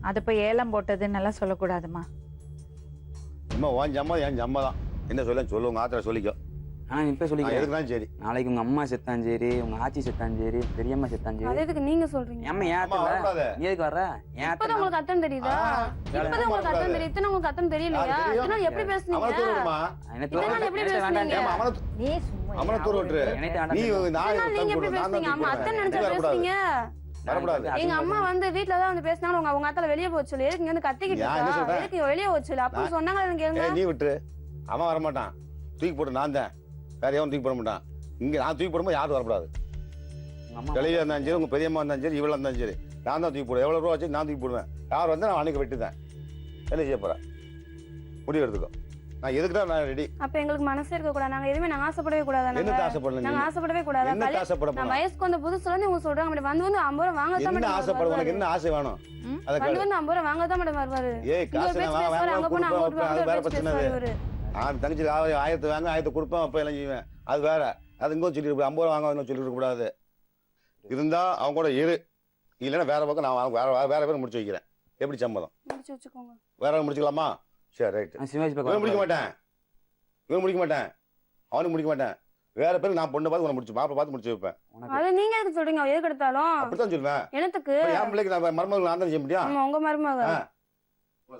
அதை போய் ஏலம் போட்டதுன்னு எல்லாம் சொல்லக்கூடாதுமா. அம்மா உன் ஜம்மா என் ஜம்மா தான். என்ன சொல்லுங்க ஆத்திர சொல்லிக்கோ. ஆனா இப்ப சொல்லிக்கிறேன். சரி, நாளைக்கு உங்க அம்மா செத்தான் சரி, உங்க ஆச்சி செத்தான் சரி, பெரியம்மா செத்தான் சரி. அது எதுக்கு நீங்க சொல்றீங்க? அம்மா ஏன் நீ எதுக்கு வர்ற? இப்பதான் உங்களுக்கு அத்தன் தெரியுதா? இப்பதான் உங்களுக்கு அத்தன் தெரியும். இத்தனை உங்களுக்கு அத்தன் தெரியலையா? இதனால எப்படி பேசுனீங்க? எப்படி பேசுனீங்க? நீ சும்மா அவன தூர விட்டுரு. நீ நான் நீங்க எப்படி பேசுனீங்க? அம்மா அத்தன் நினைச்சு பேசுனீங்க. வரக்கூடாது. எங்க அம்மா வந்து வீட்ல தான் வந்து பேசினாங்க, உங்க அத்தால வெளியே போச்சு சொல்லு, எதுக்கு இங்க வந்து கத்திக்கிட்டு நான் என்ன இருக்கா, சொல்றேன்? எதுக்கு இங்க வெளியே போச்சு அப்ப சொன்னாங்க. எனக்கு ஏய், கேளுங்க. நீ விட்டுரு. அவன் வரமாட்டான். தூக்கி போட்டு நான் தான். வேற எவன் தூக்கி போட மாட்டான். இங்க நான் தூக்கி போடும்போது யாரும் வரக்கூடாது. கிளையா இருந்தாலும் சரி, உங்க பெரியம்மா இருந்தாலும் சரி, இவ்வளவு இருந்தாலும் சரி, நான் தான் தூக்கி போடுவேன். எவ்வளவு ரூபா வச்சு நான் தூக்கி போடுவேன். யார் வந்து நான் அன்னைக்கு வெட்டுதேன். என்ன செய்ய போறேன்? முடிவு எடுத்துக்கோ. நான் எதுக்குடா நான் ரெடி. அப்ப எங்களுக்கு மனசே இருக்க கூடாது, நாங்க எதுவுமே நாங்க ஆசைப்படவே கூடாது. என்ன ஆசைப்படல? நாங்க ஆசைப்படவே கூடாது. என்ன ஆசைப்பட நான் வயசுக்கு வந்த புதுசுல இருந்து இவங்க சொல்றாங்க மேடம், வந்து 50 ரூபா வாங்க தான் என்ன மேடம் ஆசைப்பட? உனக்கு என்ன ஆசை வேணும்? அத வந்து 50 ரூபா வாங்க தான் மேடம் வருவாரு. ஏய், காசு நான் வாங்க அங்க போனா அங்க கொடுப்பேன். அது வேற பிரச்சனை. வருவாரு. நான் தங்கச்சி ஆயிரத்து வாங்க, ஆயிரத்து கொடுப்பேன், அப்ப எல்லாம் செய்வேன். அது வேற. அது இங்கே சொல்லிட்டு 50 ரூபா வாங்க சொல்லிட்டு கூடாது. இருந்தா அவங்க கூட இரு, இல்லைன்னா வேற பக்கம் நான் வேற பேர் முடிச்சு வைக்கிறேன். எப்படி சம்மதம்? முடிச்சு வச்சுக்கோங்க. வேற முடிச்சுக்கலாமா? சரி, ரைட். இவன் முடிக்க மாட்டேன், இவன் முடிக்க மாட்டேன், அவனுக்கு முடிக்க மாட்டேன். வேற பேருக்கு நான் பொண்ணு பார்த்து உன முடிச்சு மாப்பிள பார்த்து முடிச்சு வைப்பேன். அது நீங்க எதுக்கு சொல்றீங்க? எதுக்கு எடுத்தாலும் அப்படித்தான் சொல்லுவேன். எனக்கு என் பிள்ளைக்கு நான் மருமகள் நான் தான் செய்ய முடியும். உங்க மருமக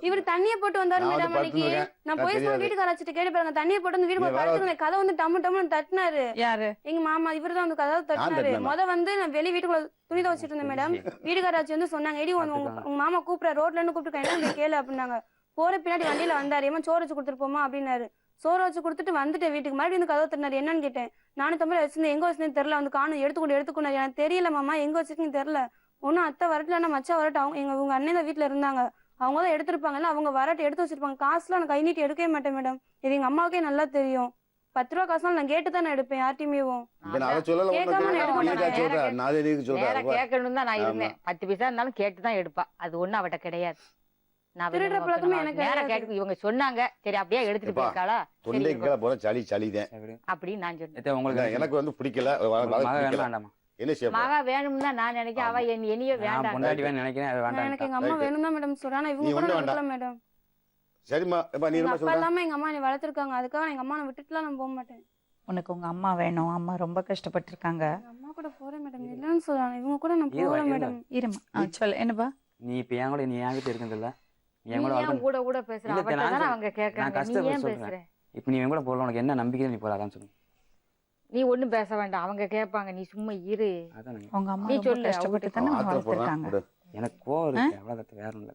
இவர் தண்ணியை போட்டு வந்தாரு மேடம் அன்னைக்கு. நான் போய் சொல்ல வீட்டுக்கு அழைச்சிட்டு கேட்டு பாருங்க, தண்ணியை போட்டு வந்து வீட்டுக்கு படுத்துக்கல. கதை வந்து டம்மு டம்முன்னு தட்டினாரு. யாரு? எங்க மாமா. இவரு தான் வந்து கதை தட்டினாரு. வந்து நான் வெளியே வீட்டுக்குள்ள துணி துவச்சிட்டு இருந்தேன் மேடம். வீட்டுக்காராச்சி வந்து சொன்னாங்க, எடி உங்க மாமா கூப்பிட ரோட்ல இருந்து கூப்பிட்டு கேளு அப்படின்னாங்க. போற பின்னாடி வண்டியில வந்தாரு, ஏமா சோறு வச்சு கொடுத்துருப்போமா அப்படின்னாரு. சோறு வச்சு கொடுத்துட்டு வந்துட்டேன் வீட்டுக்கு. மறுபடியும் வந்து கதை தட்டினாரு. என்னன்னு கேட்டேன். 450 வச்சிருந்தேன், எங்க வச்சிருந்தேன் தெரியல, வந்து காணும் எடுத்துக்கொண்டு எனக்கு தெரியல மாமா, எங்க வச்சிருக்கீங்க தெரியல. ஒன்னும் அத்தை வரட்டுல, மச்சா வரட்டும். அவங்க உங்க அண்ணன் தான் வீட்டுல இருந்தாங்க, அவங்க தான் எடுத்திருப்பாங்கல்ல, அவங்க வரட்டு எடுத்து வச்சிருப்பாங்க. காசுலாம் நான் கை நீட்டி எடுக்கவே மாட்டேன் மேடம். இது எங்க அம்மாவுக்கே நல்லா தெரியும். 10 ரூபா காசுலாம் நான் கேட்டு தான் நான் எடுப்பேன் யார்ட்டையுமேவும். கேட்கணும் தான் நான் இருந்தேன். 10 பைசா இருந்தாலும் கேட்டு தான் எடுப்பா. அது ஒண்ணு அவட்ட கிடையாது. நான் திருடுற பழக்கமே எனக்கு நேரம் கேட்டு இவங்க சொன்னாங்க, சரி அப்படியே எடுத்துட்டு போயிருக்காளா தொண்டைக்கு போற சளி சளிதான் அப்படின்னு நான் சொன்னேன். எனக்கு வந்து பிடிக்கல. என்ன செய்ய மகா வேணும் தான் நான் நினைக்கிறேன். அவ என்னையே வேண்டாம் நினைக்கிறேன். எனக்கு எங்க அம்மா வேணும் தான் மேடம் சொல்றாங்க. இவங்க கூட நடக்கல மேடம். சரிம்மா, நீ என்ன அப்பா இல்லாம எங்க அம்மா நீ வளர்த்திருக்காங்க, அதுக்காக எங்க அம்மா விட்டுட்டுலாம் நான் போக மாட்டேன். உனக்கு உங்க அம்மா வேணும், அம்மா ரொம்ப கஷ்டப்பட்டு இருக்காங்க. அம்மா கூட போறேன் மேடம், இல்லன்னு சொல்றாங்க. இவங்க கூட நான் போகல மேடம். இருமா சொல்லு, என்னப்பா? நீ இப்ப என் கூட நீ என்கிட்ட இருக்குதுல்ல, கூட பேசுறேன். அவங்க கேட்கறாங்க, நீ ஏன் பேசுற? இப்ப நீ என் கூட போகல, உனக்கு என்ன நம்பிக்கை? நீ போற அதான் சொல்லு. நீ ஒண்ணும் பேச வேண்டாம், அவங்க கேட்பாங்க, நீ சும்மா இரு. உங்க அம்மா நீ ரொம்ப சொல்லு, கஷ்டப்பட்டு தானே வளர்த்திருக்காங்க. எனக்கு கோவம் இருக்கு, அவ்வளவு வேற ஒண்ணும் இல்ல.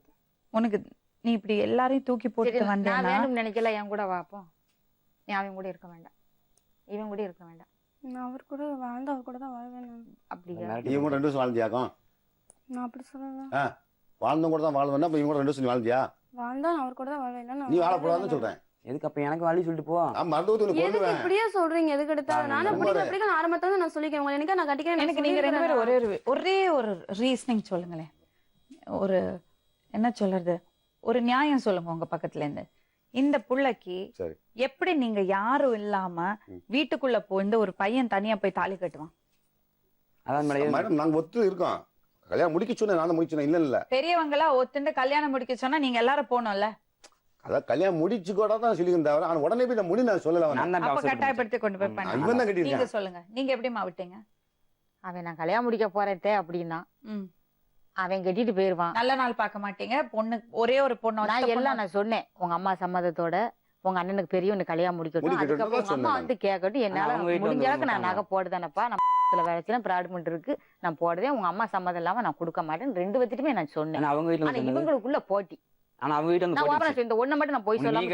உனக்கு நீ இப்படி எல்லாரையும் தூக்கி போட்டு வந்தேன்னா நான் வேணும்னு நினைக்கல. என் கூட வாப்போம். நீ அவன் கூட இருக்க வேண்டாம், இவன் கூட இருக்க வேண்டாம். நான் அவர் கூட வாழ்ந்து அவர் கூட தான் வாழ்வேன். அப்படியா? இவங்க 2 வருஷம் வாழ்ந்தியாக்கும்? நான் அப்படி சொல்லல. வாழ்ந்தவங்க கூட தான் வாழ்வேன்னா இவங்க கூட 2 வருஷம் வாழ்ந்தியா? வாழ்ந்தா நான் அவர் கூட தான் வாழ்வேன். நீ வாழக்கூடாதுன்னு சொல்றேன். எதுக்கு அப்ப எனக்கு வழி சொல்லிட்டு போ. எதுக்கு இப்படியே சொல்றீங்க? எதுக்கு எடுத்தாலும் நானும் பிடிக்க ஆரம்பத்துல நான் சொல்லிக்கிறேன். உங்களுக்கு நான் கட்டிக்கிறேன். எனக்கு நீங்க 2 பேரும் ஒரே ஒரு ரீசனிங் சொல்லுங்களேன். ஒரு என்ன சொல்றது, ஒரு நியாயம் சொல்லுங்க உங்க பக்கத்துல இருந்து. இந்த புள்ளைக்கு எப்படி நீங்க யாரும் இல்லாம வீட்டுக்குள்ள போய் ஒரு பையன் தனியா போய் தாலி கட்டுவான்? அதான் மேடம், நாங்க ஒத்து இருக்கோம். கல்யாணம் முடிக்க சொன்னா நான் முடிச்சேன். இல்ல பெரியவங்களா ஒத்துண்டு கல்யாணம் முடிக்க சொன்னா நீங்க எல்லாரும் போனோம்ல. அதான் கல்யாணம் முடிச்சு கூட தான் சொல்லிக்கிறேன் தவிர ஆனா உடனே போய் முடி நான் சொல்லல. அப்ப கட்டாயப்படுத்தி கொண்டு போய் பண்ணி நீங்க சொல்லுங்க, நீங்க எப்படிமா விட்டீங்க? அவன் நான் கல்யாணம் முடிக்க போறேன் அப்படின்னா அவன் கட்டிட்டு போயிருவான். நல்ல நாள் பார்க்க மாட்டீங்க. பொண்ணு ஒரே ஒரு பொண்ணு நான் எல்லாம் நான் சொன்னேன், உங்க அம்மா சம்மதத்தோட உங்க அண்ணனுக்கு பெரியவனு கல்யாணம் முடிக்கட்டும், அதுக்கப்புறம் உங்க அம்மா வந்து கேட்கட்டும், என்னால முடிஞ்ச அளவுக்கு நான் நகை போடுதானப்பா, நான் வேலைச்சுனா ப்ராட்மெண்ட் இருக்கு, நான் போடுவேன், உங்க அம்மா சம்மதம் இல்லாம நான் கொடுக்க மாட்டேன். 2 பேத்துட்டுமே நான் சொன்னேன். அவங்க வீட்டுல இவங்களுக்குள்ள போட்டி. ஆனா அவங்க வீட்டுல இந்த ஒண்ணு மட்டும் நான் போய் சொல்லாம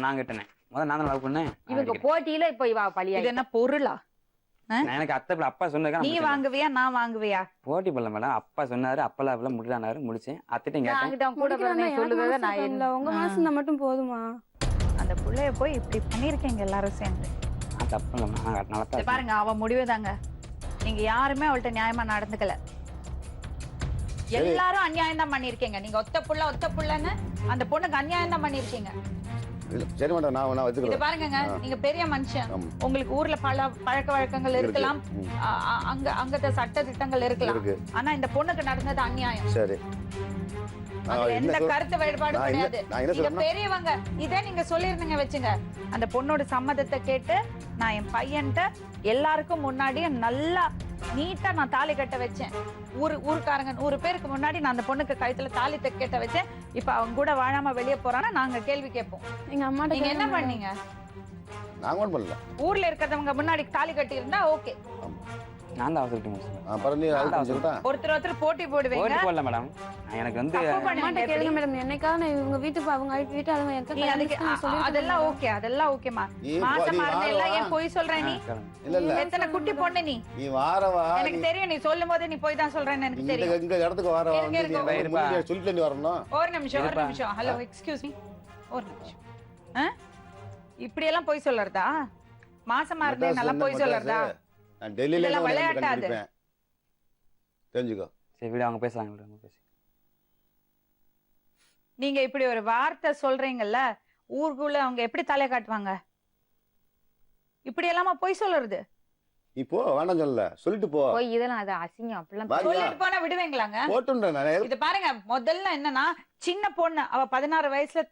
நான் கேட்டேன். முதல்ல நான் லவ் பண்ணேன். இவங்க போட்டியில இப்ப இவ பழியா. இது என்ன பொருளா? எனக்கு அத்தை அப்பா சொன்னது நீ வாங்குவியா நான் வாங்குவியா? போட்டி பண்ணல மேடம். அப்பா சொன்னாரு, அப்பெல்லாம் முடியலானாரு, முடிச்சேன். அத்திட்டம் கேட்டேன். கூட சொல்லுறத நான் இல்ல, உங்க மனசு மட்டும் போதுமா? அந்த புள்ளைய போய் இப்படி பண்ணிருக்கீங்க எல்லாரும் சேர்ந்து. தப்பு இல்ல பாருங்க, அவ முடிவுதாங்க. நீங்க யாருமே அவள்கிட்ட நியாயமா நடந்துக்கல. எல்லாரும் அநியாயம் தான் பண்ணிருக்கீங்க. நீங்க ஒத்த புள்ளன்னு அந்த பொண்ணுக்கு அநியாயம் தான் பண்ணிருக்கீங்க. சரி மேடம், நான் இது பாருங்க, நீங்க பெரிய மனுஷன், உங்களுக்கு ஊர்ல பல பழக்க வழக்கங்கள் இருக்கலாம், அங்க சட்ட திட்டங்கள் இருக்கலாம், ஆனா இந்த பொண்ணுக்கு நடந்தது அநியாயம். சரி, எந்த கருத்து வேறுபாடு கிடையாது. நீங்க பெரியவங்க, இதே நீங்க சொல்லிருந்தீங்க வச்சுங்க, அந்த பொண்ணோட சம்மதத்தை கேட்டு நான் என் பையன்ட்ட எல்லாருக்கும் முன்னாடியே நல்லா நீட்டா நான் தாலி கட்ட வச்சேன். ஊருக்காரங்க 100 பேருக்கு முன்னாடி நான் அந்த பொண்ணுக்கு கழுத்துல தாலி கட்ட வச்சேன். இப்ப அவங்க கூட வாழாம வெளியே போறானா நாங்க கேள்வி கேட்போம். எங்க அம்மா நீங்க என்ன பண்ணீங்க? நாங்க ஒண்ணும் பண்ணல. ஊர்ல இருக்கிறவங்க முன்னாடி தாலி கட்டி இருந்தா ஓகே, நான் தான் அவசரப்பட்டு முடிச்சேன். அப்புறம் நீ அதுக்கு சொல்லிட்டா ஒருத்தர் போட்டி போடுவீங்க. போட்டு போடல மேடம். எனக்கு வந்து தப்பு அம்மாட்ட பண்ணுவீங்க கேளுங்க எப்படி? மேடம், என்னைக்காவது நான் இவங்க வீட்டுக்கு அவங்க வீட்டு அவங்க எங்க நீ அதுக்கு அதெல்லாம் ஓகே, அதெல்லாம் ஓகேமா. நீ மாசமா இருந்தா வார எல்லாம் வா. ஏன் போய் சொல்ற நீ? இல்ல எத்தனை குட்டி பொண்ணு நீ? நீ வாரவா எனக்கு தெரியும், நீ சொல்லும் போது நீ போய் தான் சொல்றேன்னு எனக்கு இந்த தெரியும். இந்த இடத்துக்கு வாரவா இருங்க, வந்து நீ இருங்க. முன்னாடியே சொல்லிட்டு நீ வரணும். ஒரு நிமிஷம். ஹலோ, எக்ஸ்கியூஸ் மீ, ஒரு நிமிஷம். இப்படி எல்லாம் போய் சொல்லறதா? மாசமா இருந்தே நல்லா போய் சொல்லறதா? நான் டெல்லியில இதெல்லாம் இருந்து வந்து விளையாட்டாது. கண்டுபிடிப்பேன். தெரிஞ்சுக்கோ. சரி விட, அவங்க பேசுறாங்க விட, அவங்க பேசி. நீங்க இப்படி ஒரு வார்த்தை சொல்றீங்கல்ல, ஊருக்குள்ள அவங்க எப்படி தலை காட்டுவாங்க? இப்படி எல்லாமா போய் சொல்றது? நீ போ, வேண்டாம் சொல்லல, சொல்லிட்டு போ. போய் இதெல்லாம் அது அசிங்கம் அப்படிலாம் பாருங்க. சொல்லிட்டு போனா விடுவீங்களாங்க? போட்டுன்றேன் நான். இது பாருங்க, முதல்ல என்னன்னா, சின்ன பொண்ணு அவ 16 வயசுல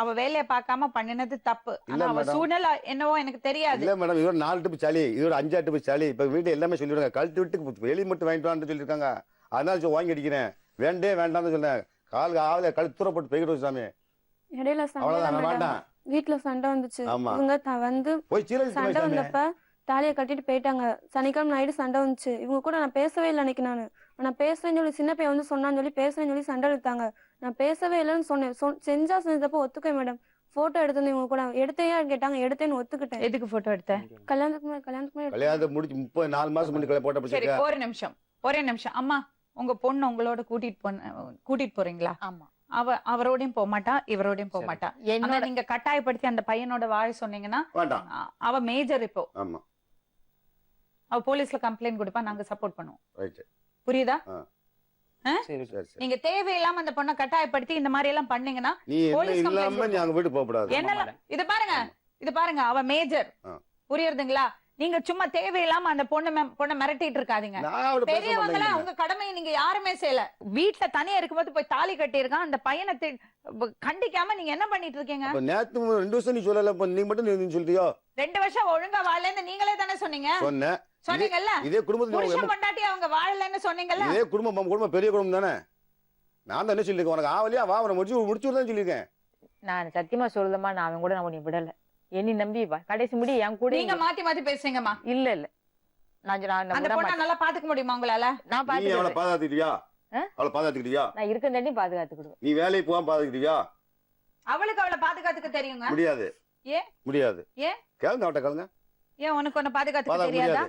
அவ வேலையை பார்க்காம பண்ணினது தப்பு. ஆனா இல்ல அவ மேடம். சூழ்நிலை என்னவோ எனக்கு தெரியாது. இல்ல மேடம், இதோட 4 டிப்பு சளி, இதோட 5 டிப்பு சளி. இப்ப வீட்டு எல்லாமே சொல்லிடுறாங்க, கழுத்து விட்டு வெளி மட்டும் வாங்கிட்டு வான்னு சொல்லியிருக்காங்க. அதனால வாங்கி அடிக்கிறேன். வேண்டாம்னு சொன்னேன். கால் ஆவல கழுத்து தூர போட்டு போய்கிட்டு சாமி. இடையில சண்டை அவ்வளவுதான், தான் வேண்டாம். மேடம். வீட்டுல சண்டை வந்துச்சு. ஆமா. இவங்க வந்து போய் சீரழிச்சு சண்டை போய் சாமி. வந்தப்ப தாலியை கட்டிட்டு போயிட்டாங்க. சனிக்கிழமை நைட்டு சண்டை வந்துச்சு. இவங்க கூட நான் பேசவே இல்லை அன்னைக்கு. நான் பேசுறேன்னு சொல்லி சின்ன பையன் வந்து சொன்னான்னு சொல்லி பேசுறேன்னு சொல்லி சண்டை எடுத்தாங்க. நான் பேசவே இல்லைன்னு சொன்னேன். செஞ்சா செஞ்சப்போ ஒத்துக்க மேடம். போட்டோ எடுத்து இவங்க கூட எடுத்தையா கேட்டாங்க, எடுத்தேன்னு ஒத்துக்கிட்டேன். எதுக்கு போட்டோ எடுத்த? கல்யாணத்துக்கு முன்னாடி கல்யாணத்தை முடிச்சு 34 மாசம் முன்னாடி போட்ட சரி, பிடிச்சிருக்க. ஒரே நிமிஷம். அம்மா, உங்க பொண்ணு உங்களோட கூட்டிட்டு போறீங்களா? ஆமா. அவரோடையும் போக மாட்டா, இவரோடையும் போக மாட்டா. ஆனா என்னோட நீங்க கட்டாயப்படுத்தி அந்த பையனோட வாழ சொன்னீங்கன்னா, வேண்டாம். அவ மேஜர். இப்போ ஆமா, அவ போலீஸ்ல கம்ப்ளைண்ட் கொடுப்பா, நாங்க சப்போர்ட் பண்ணுவோம். ரைட். புரியுதா? சரி சரி சரி. நீங்க தேவையில்லாம அந்த பொண்ணை கட்டாயப்படுத்தி இந்த மாதிரி எல்லாம் பண்ணீங்கன்னா, நீ என்ன போலீஸ் இல்லாம complaint நீ அங்க வீட்டு போக கூடாது. என்னெல்லாம் இது பாருங்க, அவ மேஜர். புரியுதுங்களா? நீங்க சும்மா தேவையில்லாம அந்த பொண்ணை மிரட்டிட்டு இருக்காதீங்க. நான் அவளை பேச பெரியவங்கள மாட்டேங்கிறேன். உங்க கடமையை நீங்க யாருமே செய்யல. வீட்டுல தனியா இருக்கும்போது போய் தாலி கட்டியிருக்கான் அந்த பையனை கண்டிக்காம நீங்க என்ன பண்ணிட்டு இருக்கீங்க? அப்ப நேத்து 2 வருஷம் நீ சொல்லல, இப்ப நீ மட்டும் நீ சொல்றியோ? 2 வருஷம் ஒழுங்கா வாழலன்னு நீங்களே தானே சொன்னீங்க. சொன்னீங்கல்ல, இதே குடும்பத்துல புருஷன் பொண்டாட்டி அவங்க வாழலன்னு சொன்னீங்கல்ல. இதே குடும்பம் பெரிய குடும்பம் தானே. நான் தான் என்ன சொல்லிருக்கேன், உனக்கு ஆவலியா வா, அவனை முடிச்சு தான் சொல்லியிருக்கேன். நான் சத்தியமா சொல்லுதமா, நான் அவன் கூட நான் உன்னை விடல. என்னை நம்பி வா, கடைசி முடி என் கூட நீங்க மாத்தி பேசுறீங்கம்மா. இல்ல அந்த பொண்ணை நல்லா பாத்துக்க முடியுமா உங்களால? நான் நீ அவளை பாத்துக்கிறேன். பாதுகாத்துக்கிட்டியா? அவளை பாதுகாத்துக்கிட்டியா? நான் இருக்கிற பாதுகாத்துக்கிடுவேன். நீ வேலைக்கு போகாம பாதுகாத்துக்கிட்டியா? அவளுக்கு அவளை பாதுகாத்துக்க தெரியுங்க. முடியாது. ஏன் முடியாது. ஏன்? கேளுங்க, அவட்ட கேளுங்க. ஏன் உனக்கு ஒண்ணு பாதுகாத்துக்க பாதுகாக்க தெரியாதா?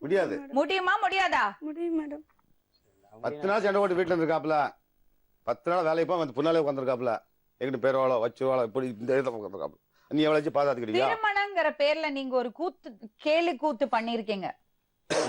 முடியாது. முடியுமா முடியாதா? முடியும் மேடம். 10 நாள் சண்டை போட்டு வீட்டுல இருக்காப்ல, 10 நாள் வேலைக்கு போய் வந்து புண்ணாலே உட்காந்துருக்காப்ல. எங்கிட்ட பேரோளோ வச்சுவாளோ இப்படி இந்த இடத்துல உட்காந்துருக்காப்ல. நீ எவ்வளவு வச்சு பாதுகாத்துக்கிட்டியா? திருமணங்கிற பேர்ல நீங்க ஒரு கேலி கூத்து பண்ணிருக்கீங்க.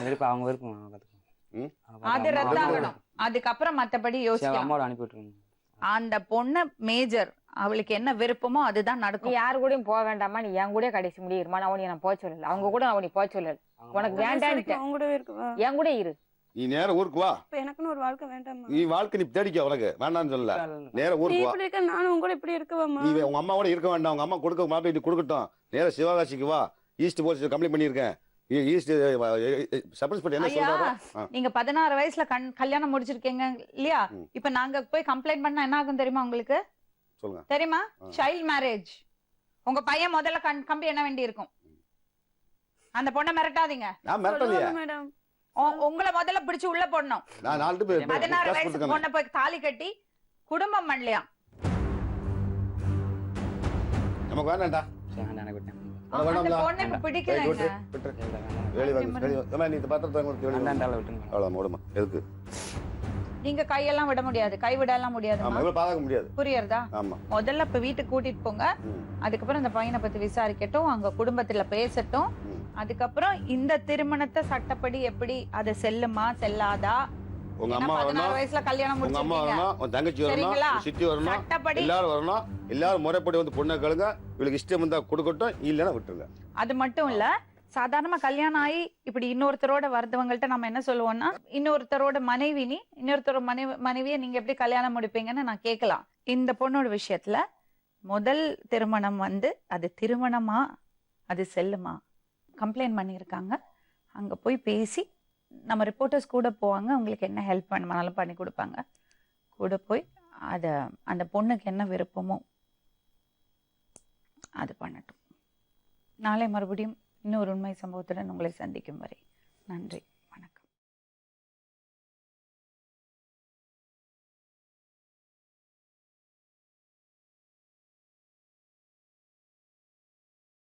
விருப்பம் அவங்க விருப்பம் அது ரத்தாகணும். அதுக்கப்புறம் மத்தபடி யோசிக்கலாம். அம்மாவோட அனுப்பி விட்டுருங்க. அந்த பொண்ணு மேஜர், அவளுக்கு என்ன விருப்பமோ அதுதான் நீ நடக்கும். யாரு கூடயும் போக வேண்டாமா, நீ என் கூட கடைசி முடியுமா. நான் உனக்கு நான் போக சொல்லல, அவங்க கூட நான் உனக்கு போக சொல்லல. உனக்கு வேண்டான்ட்டு அவங்க கூடவே இருக்குவா. என் கூட இரு. நீ நேரம் ஊருக்கு வா. இப்ப எனக்குன்னு ஒரு வாழ்க்கை வேண்டாமா? நீ வாழ்க்கை நீ தேடிக்க, உனக்கு வேண்டாம்னு சொல்லல. நேரம் நீ ஊருக்கு வா. இப்படி இருக்க, நானும் உங்க கூட இப்படி இருக்கவாமா? நீ உங்க அம்மாவோட இருக்க வேண்டாம். உங்க அம்மா கொடுக்க மாப்பிள்ளை கொடுக்கட்டும். நேரம் சிவகாசிக்கு வா. ஈஸ்ட் போலீஸ் கம்ப்ளைண்ட் பண்ணியிருக்கேன். ஈஸ்ட் சப்ரஸ் என்ன ஐயா, சொல்றாரு? நீங்க 16 வயசுல கல்யாணம் முடிச்சிருக்கீங்க இல்லையா? இப்ப நாங்க போய் கம்ப்ளைண்ட் பண்ணா என்ன ஆகும் தெரியுமா உங்களுக்கு? சொல்லுங்க. தெரியுமா? Child marriage. உங்க பையன் முதல்ல கம்பி என்ன வேண்டி இருக்கும். அந்த பொண்ணை மிரட்டாதீங்க. நான் மிரட்டலையே மேடம். உங்களை முதல்ல பிடிச்சு உள்ள போடணும். நான் 4 பேர் 16 வயசு பொண்ணை போய் தாலி கட்டி குடும்பம் பண்ணலையா? நமக்கு வேண்டாம்டா. எனக்கு விட்டேன். அந்த பொண்ணை இப்ப பிடிக்கலங்க. நீ இந்த பத்திரத்தை விட்டுருங்க. அவ்வளவு ஓடுமா எதுக்கு? நீங்க கையெல்லாம் விட முடியாது, கை விடலாம் முடியாது. ஆமா, இவ்வளவு பாதுகாக்க முடியாது. புரியுறதா? ஆமா. முதல்ல இப்ப வீட்டுக்கு கூட்டிட்டு போங்க. அதுக்கப்புறம் அந்த பையனை பத்தி விசாரிக்கட்டும், அங்க குடும்பத்துல பேசட்டும். அதுக்கப்புறம் இந்த திருமணத்தை சட்டப்படி எப்படி அது செல்லுமா செல்லாதா? உங்க அம்மா 16 வயசுல கல்யாணம் உங்க அம்மா முடிச்சிருக்கீங்க. வரணும், உன் தங்கச்சி சரிங்களா? வரணும், சித்தி வரணும், சட்டப்படி எல்லாரும் வரணும். எல்லாரும் முறைப்படி வந்து பொண்ணை கேளுங்க. இவளுக்கு இஷ்டம் இருந்தா கொடுக்கட்டும், இல்லைன்னா விட்டுருங்க. அது மட்டும் இல்ல, சாதாரணமா கல்யாணம் ஆகி இப்படி இன்னொருத்தரோட வரதவங்கள்ட்ட நம்ம என்ன சொல்லுவோம்னா, இன்னொருத்தரோட மனைவி நீ, இன்னொருத்தரோட மனைவியை நீங்க எப்படி கல்யாணம் முடிப்பீங்கன்னு நான் கேட்கலாம். இந்த பொண்ணோட விஷயத்துல முதல் திருமணம் அது திருமணமா அது செல்லுமா? கம்ப்ளைண்ட் பண்ணியிருக்காங்க. அங்க போய் பேசி நம்ம ரிப்போர்ட்டர்ஸ் கூட போவாங்க. உங்களுக்கு என்ன ஹெல்ப் பண்ணுமானாலும் பண்ணி கொடுப்பாங்க. கூட போய் அந்த பொண்ணுக்கு என்ன விருப்பமோ அது பண்ணட்டும். நாளை மறுபடியும் இன்னொரு உண்மை சம்பவத்துடன் உங்களை சந்திக்கும் வரை நன்றி.